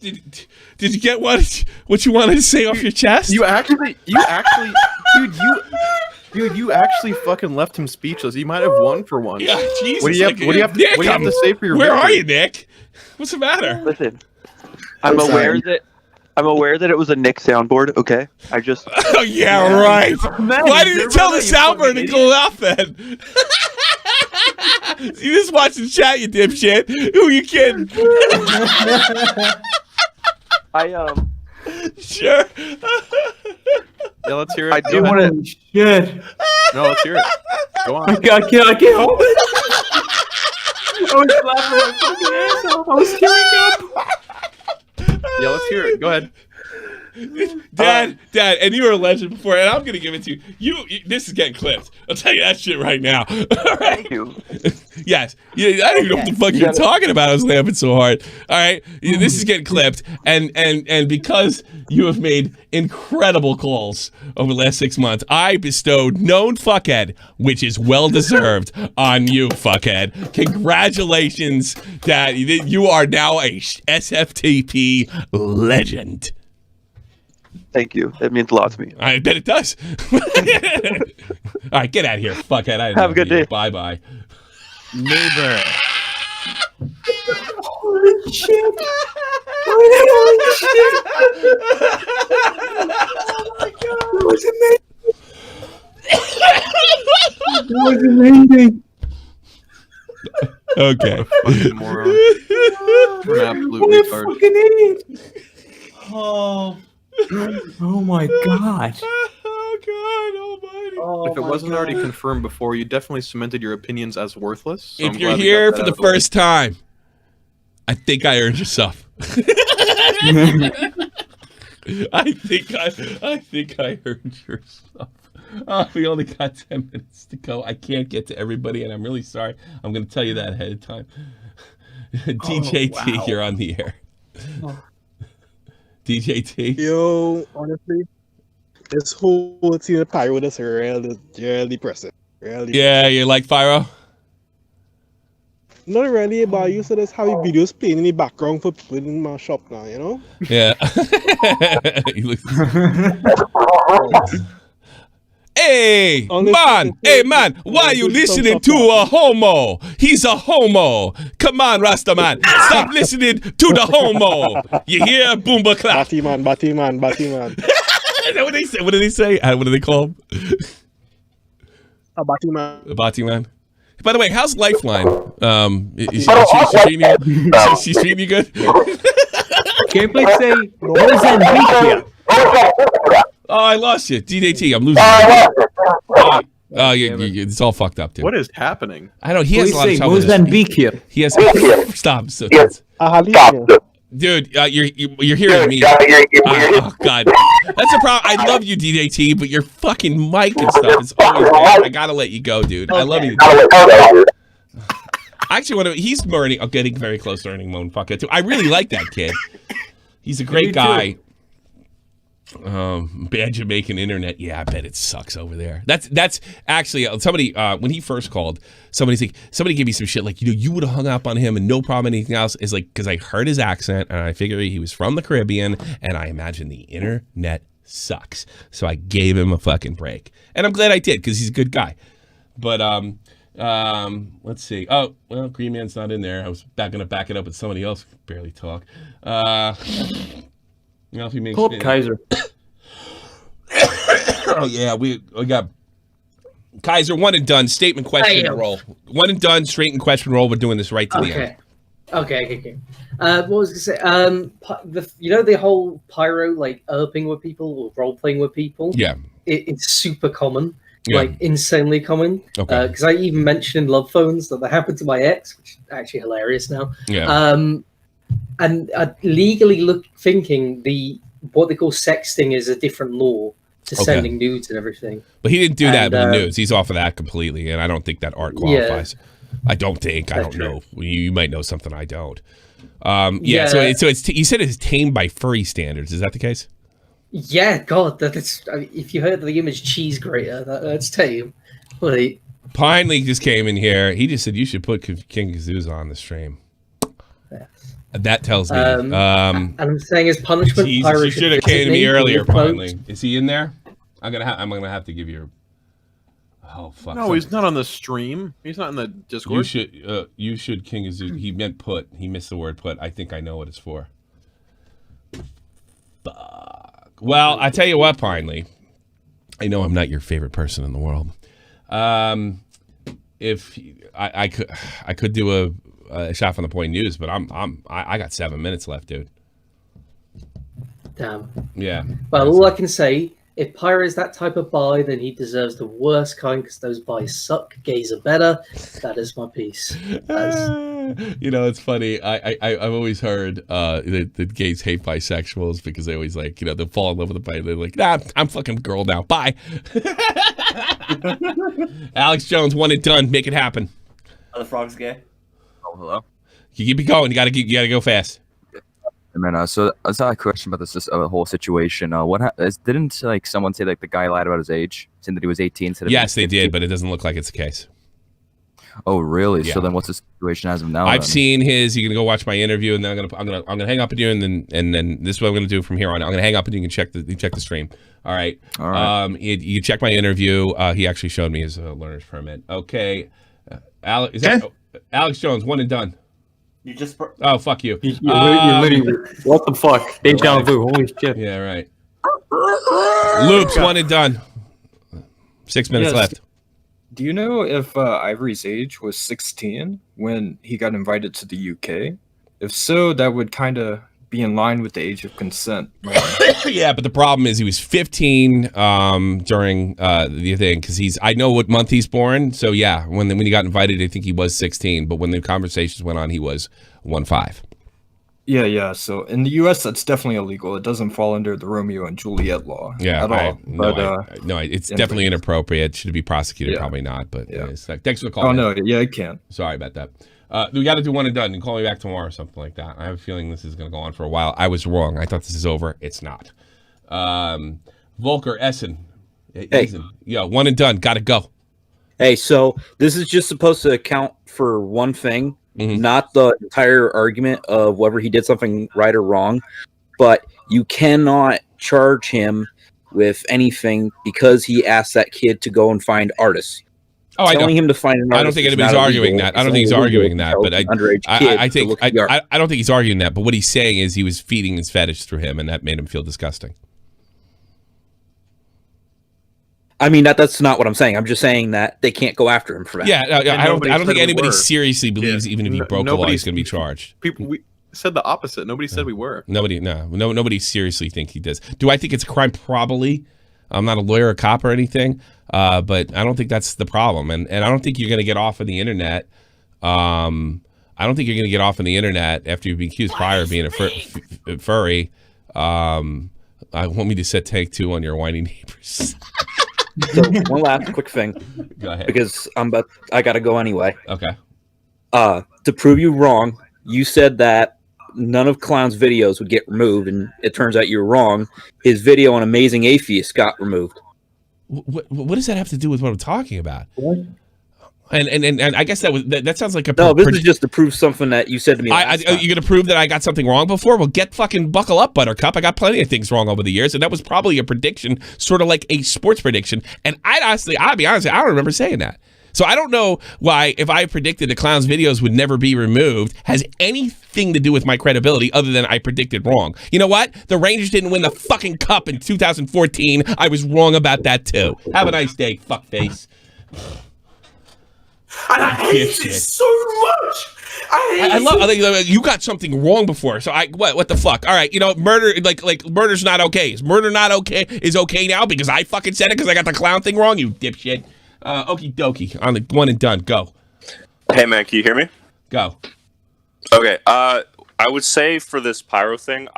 Did you get what you wanted to say off your chest? You actually, dude, Dude, you actually fucking left him speechless. He might have won for once. Yeah, Jesus. What do you have to say for your Where victory? are you, Nick? What's the matter? Listen, I'm aware that it was a Nick soundboard. Okay, I just. Oh yeah, right. Why did you tell the soundboard to go off then? You just watch the chat, you dipshit. Who are you kidding? Sure. Yeah, let's hear it. I do want to. Shit. No, let's hear it. Go on. I can't help it. I was laughing my fucking ass off. I was tearing up. Yeah, let's hear it. Go ahead. Dad, and you were a legend before, and I'm gonna give it to you. This is getting clipped. I'll tell you that shit right now. All right? Thank you. Yes. I don't even know what the fuck you're talking about. I was laughing so hard. All right. This is getting clipped, and because you have made incredible calls over the last 6 months, I bestowed known fuckhead, which is well deserved, on you, fuckhead. Congratulations, Dad. You are now a SFTP legend. Thank you. It means a lot to me. I bet it does. All right, get out of here, fuckhead. Have a good day. Bye-bye. Neighbor. Holy shit. Holy shit. Oh my God. That was amazing. Okay. Fucking moron. You're an absolute What a retard. fucking idiot. Oh my God. Oh God almighty. Oh If it wasn't already confirmed before, you definitely cemented your opinions as worthless. So If I'm you're glad we here got for that the out of the way. first time, I think I earned your stuff. I think I earned your stuff. Oh, we only got 10 minutes to go. I can't get to everybody, and I'm really sorry. I'm going to tell you that ahead of time. DJT, you're on the air. DJT. Yo, honestly, this whole team of Pyro is really depressing. Yeah, you like Pyro? Not really, but I used to just have videos playing in the background for people in my shop now, you know? Yeah. He looks... Hey, man, why are you listening to a homo? He's a homo. Come on, Rastaman, stop listening to the homo. You hear? Boomba clap. Batman. Is that what they say? What did they say? What do they call him? A Batman. A Batman. By the way, how's Lifeline? Is she treating you good? Can't please say, what is that here? Oh, I lost you. DDT, I'm losing. Oh, it's all fucked up, dude. What is happening? I know, he has a lot of trouble. Mozambique. He has... Stop. Dude, you're hearing me. Oh, God. That's a problem. I love you, DDT, but your fucking mic and stuff is always bad. I gotta let you go, dude. I love you. Actually, he's getting very close to earning Moan Fuckhead, too. I really like that kid. He's a great guy. Bad Jamaican internet. Yeah, I bet it sucks over there. That's actually somebody when he first called, somebody gave me some shit like, you would have hung up on him and no problem anything else. Is like, because I heard his accent and I figured he was from the Caribbean and I imagine the internet sucks, so I gave him a fucking break, and I'm glad I did because he's a good guy. But let's see. Oh well, Green Man's not in there. I was gonna back it up with somebody else who could barely talk. Pull up Kaiser. Oh yeah, we got Kaiser. One and done. Statement, question, roll. One and done. Straight and question, roll. We're doing this right to the end. Okay. What was I gonna say? The whole Pyro like erping with people or role playing with people. Yeah, it's super common. Yeah. Like insanely common. Okay. Because I even mentioned in Love Phones that happened to my ex, which is actually hilarious now. Yeah. And legally thinking what they call sexting is a different law to sending nudes and everything. But he didn't do that with the nudes. He's off of that completely, and I don't think that art qualifies. Yeah. I don't know. You might know something I don't. So it's you said it's tamed by furry standards. Is that the case? Yeah, God, if you heard the image cheese grater, that's tame. Wait. Pine League just came in here. He just said you should put King Kazuza on the stream. Yes. That tells me. And I'm saying as punishment, Jesus, you should have came to me earlier, Pine League. Is he in there? I'm gonna have to give you. Oh fuck! No, he's not on the stream. He's not in the Discord. You should, King Azu. He meant put. He missed the word put. I think I know what it's for. Fuck. Well, I tell you what, Pinely. I know I'm not your favorite person in the world. If I could do a shot from the point news, but I got 7 minutes left, dude. Damn. Yeah. Well, all I can say, if Pyro is that type of bi, then he deserves the worst kind because those bis suck. Gays are better. That is my piece. You know, it's funny. I've always heard that gays hate bisexuals because they always like, you know, they fall in love with the bi. They're like, nah, I'm fucking girl now. Bye. Alex Jones, one and done. Make it happen. Are the frogs gay? Oh, hello. You keep it going. You gotta go fast. And then, so I saw a question about this whole situation. Didn't like someone say like the guy lied about his age, saying that he was 18 instead of Yes, they did, but it doesn't look like it's the case. Oh, really? Yeah. So then, what's the situation as of now? I've then? seen his. You can go watch my interview, and then I'm gonna hang up with you, and then this is what I'm gonna do from here on. I'm gonna hang up, and you can check the stream. All right. All right. You check my interview. He actually showed me his learner's permit. Okay. Alex Jones, one and done. You just. Oh, fuck you. You literally. What the fuck? Deja vu. Holy shit. Yeah, right. Loops, one and done. 6 minutes left. Do you know if Ivory's age was 16 when he got invited to the UK? If so, that would kind of be in line with the age of consent. Yeah, but the problem is he was 15 during the thing because I know what month he's born. So yeah, when he got invited, I think he was 16. But when the conversations went on, he was 15. Yeah. So in the U.S., that's definitely illegal. It doesn't fall under the Romeo and Juliet law at all. No, it's definitely inappropriate. Should it be prosecuted? Yeah. Probably not. But yeah. Thanks for the call. Oh, no. Yeah, it can. Sorry about that. We got to do one and done. You can call me back tomorrow or something like that. I have a feeling this is going to go on for a while. I was wrong. I thought this is over. It's not. Volker, Essen. Hey. Yeah, one and done. Got to go. Hey, so this is just supposed to account for one thing, not the entire argument of whether he did something right or wrong, but you cannot charge him with anything because he asked that kid to go and find artists. Oh, telling him to find an artist. I don't think anybody's arguing that. I don't think he's arguing that. But I don't think he's arguing that. But what he's saying is he was feeding his fetish through him, and that made him feel disgusting. I mean, that's not what I'm saying. I'm just saying that they can't go after him for that. Yeah, I don't think anybody seriously believes even if he broke the law, he's going to be charged. We said the opposite. Nobody said we were. Nobody seriously think he does. Do I think it's a crime? Probably. I'm not a lawyer or cop or anything, but I don't think that's the problem. And I don't think you're going to get off of the internet. I don't think you're going to get off on the internet after you've been accused prior of being a furry. I want me to set take 2 on your whiny neighbors. So one last quick thing. Go ahead. Because I got to go anyway. Okay. To prove you wrong, you said that none of Clown's videos would get removed, and it turns out you're wrong. His video on Amazing Atheist got removed. What does that have to do with what I'm talking about? What? And I guess that sounds like a no. This is just to prove something that you said to me. You're gonna prove that I got something wrong before? Well, buckle up, Buttercup. I got plenty of things wrong over the years, and that was probably a prediction, sort of like a sports prediction. And I'll be honest, I don't remember saying that. So I don't know why, if I predicted the Clown's videos would never be removed, has anything to do with my credibility other than I predicted wrong. You know what? The Rangers didn't win the fucking cup in 2014. I was wrong about that too. Have a nice day, fuckface. And I hate this so much. I love you got something wrong before. So what the fuck? All right, murder like murder's not okay. Is murder not okay? Is okay now because I fucking said it because I got the Clown thing wrong, you dipshit. Okie dokie, on the one and done. Go. Hey man, can you hear me? Go. Okay. I would say for this Pyro thing,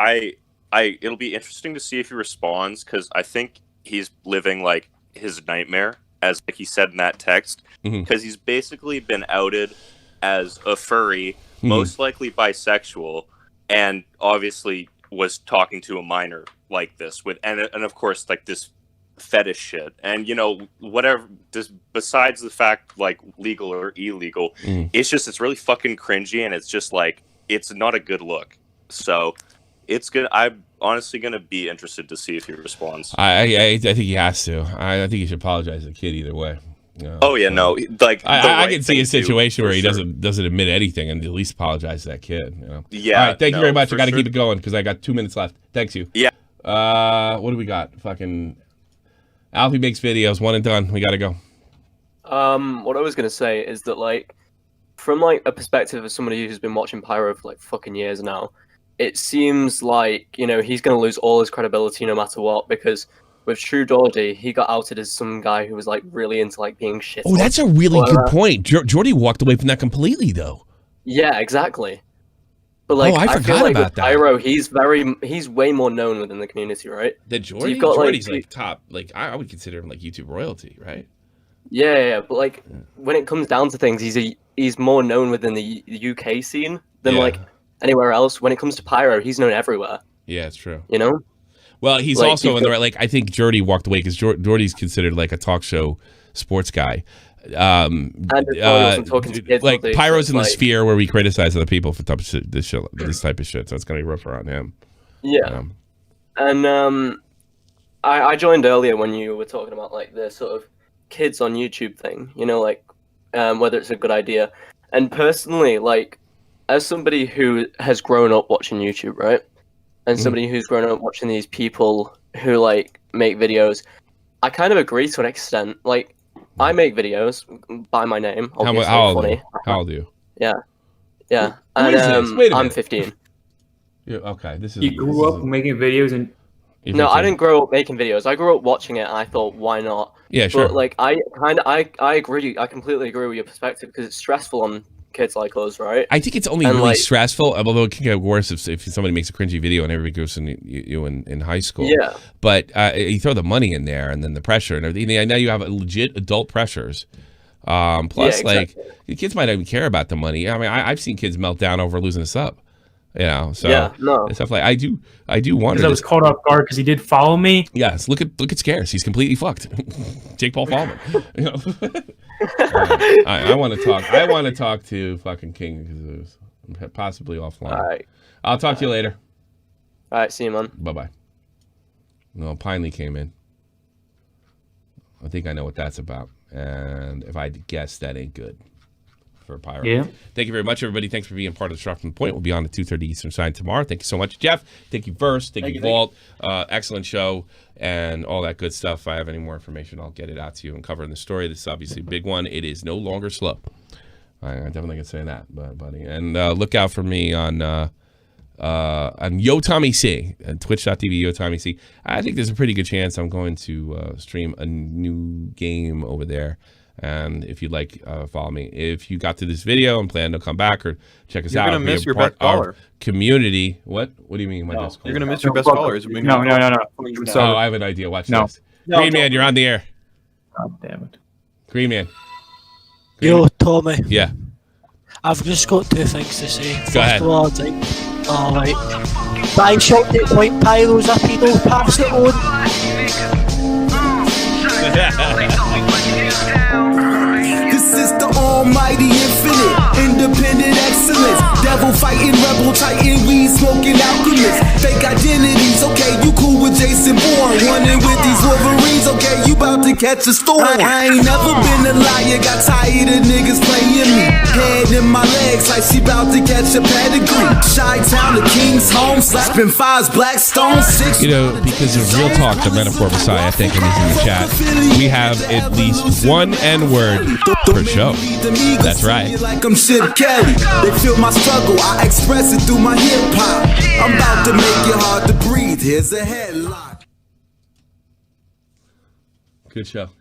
it'll be interesting to see if he responds because I think he's living like his nightmare, as like he said in that text, because he's basically been outed as a furry, most likely bisexual, and obviously was talking to a minor like this and of course like this fetish shit, and whatever, just besides the fact like legal or illegal, it's really fucking cringy, and it's just like it's not a good look. So I'm honestly gonna be interested to see if he responds. I think he has to. I think he should apologize to the kid either way. No. Oh yeah, no. Like I can see a situation where he doesn't admit anything and at least apologize to that kid. You know. Yeah. All right. Thank you very much. I got to keep it going because I got 2 minutes left. Thanks you. Yeah. What do we got? Fucking Alfie makes videos. One and done. We got to go. What I was gonna say is that like, from like a perspective of somebody who's been watching Pyro for like fucking years now, it seems like, you know, he's gonna lose all his credibility no matter what, because with True Geordie, he got outed as some guy who was like really into like being shit. Oh, that's a really good point. Geordie walked away from that completely, though. Yeah, exactly. But like, I forgot feel like about with that. Pyro, he's way more known within the community, right? The Geordie, You've got, Geordie's like top. Like I would consider him like YouTube royalty, right? Yeah, but like when it comes down to things, he's more known within the UK scene than like anywhere else. When it comes to Pyro, he's known everywhere. Yeah, it's true. You know. Well, he's like, also in the right. Like I think Geordie walked away because Geordie's considered like a talk show sports guy. And talking to kids, like Pyro's in the like, sphere where we criticize other people for this type of shit. So it's gonna be rougher on him. Yeah. And I joined earlier when you were talking about like the sort of kids on YouTube thing. You know, like whether it's a good idea. And personally, like as somebody who has grown up watching YouTube, right? And somebody who's grown up watching these people who like make videos, I kind of agree to an extent. Like I make videos by my name. Obviously, How old are you? Yeah. Who And is this? Wait a I'm minute. 15. Yeah, okay, this is. You grew up making videos and. No, I didn't grow up making videos. I grew up watching it, and I thought, why not? Yeah, sure. But like, I agree. I completely agree with your perspective because it's stressful on kids like us, right? I think it's only And, really like, stressful, although it can get worse if somebody makes a cringy video and everybody goes in you in high school. Yeah. But you throw the money in there and then the pressure and everything. And now you have legit adult pressures. Plus, like, the kids might not even care about the money. I mean, I've seen kids melt down over losing a sub. You know, so and stuff like I do wonder. Because I was caught off guard because he did follow me. Yes, look at Scares. He's completely fucked. Jake Paul Fallman. You know. I want to talk to fucking King because it was possibly offline. All right. I'll talk to you later. All right, see you, man. Bye bye. No, Pinely came in. I think I know what that's about, and if I had to guess, that ain't good for Pyro. Yeah. Thank you very much, everybody. Thanks for being part of the Struck from the Point. We'll be on at 2:30 Eastern Time tomorrow. Thank you so much, Jeff. Thank you, Verse. Thank you, Walt. Excellent show and all that good stuff. If I have any more information, I'll get it out to you and cover in the story. This is obviously a big one. It is no longer slow. I definitely can say that, buddy. And look out for me on Yo Tommy C and twitch.tv Yo Tommy C. I think there's a pretty good chance I'm going to stream a new game over there. And if you'd like, follow me. If you got to this video and plan to come back or check us out, you're gonna miss your best our caller. Community. What do you mean? No. You're gonna miss your best callers. No. Oh, I have an idea. Watch No. this. Green Man, you're on the air. God damn it. Green Man. Yo, Tommy. Yeah. I've just got two things to say. Go ahead. First of all, alright. But I shot at point Pyro's a pedo, pass it on. This is the almighty infinite, independent excellence. Devil fighting, rebel titan, weed smoking alchemist. Fake identities, okay, you cool with Jason Bourne. Running with these Wolverines, okay, you about to catch a storm. I ain't never been a liar, got tired of niggas playing me. Head in my legs like she about to catch a pedigree. Chi-town, the king's home, slapping fives, Blackstone, 6. You know, because of Real-talk, the Metaphor Messiah, I think, and he's in the chat, we have at least one N-word per show. That's right. Like I'm Chip Kelly. They feel my struggle, I express it through my hip hop. I'm about to make it hard to breathe. Here's a headline. Good show.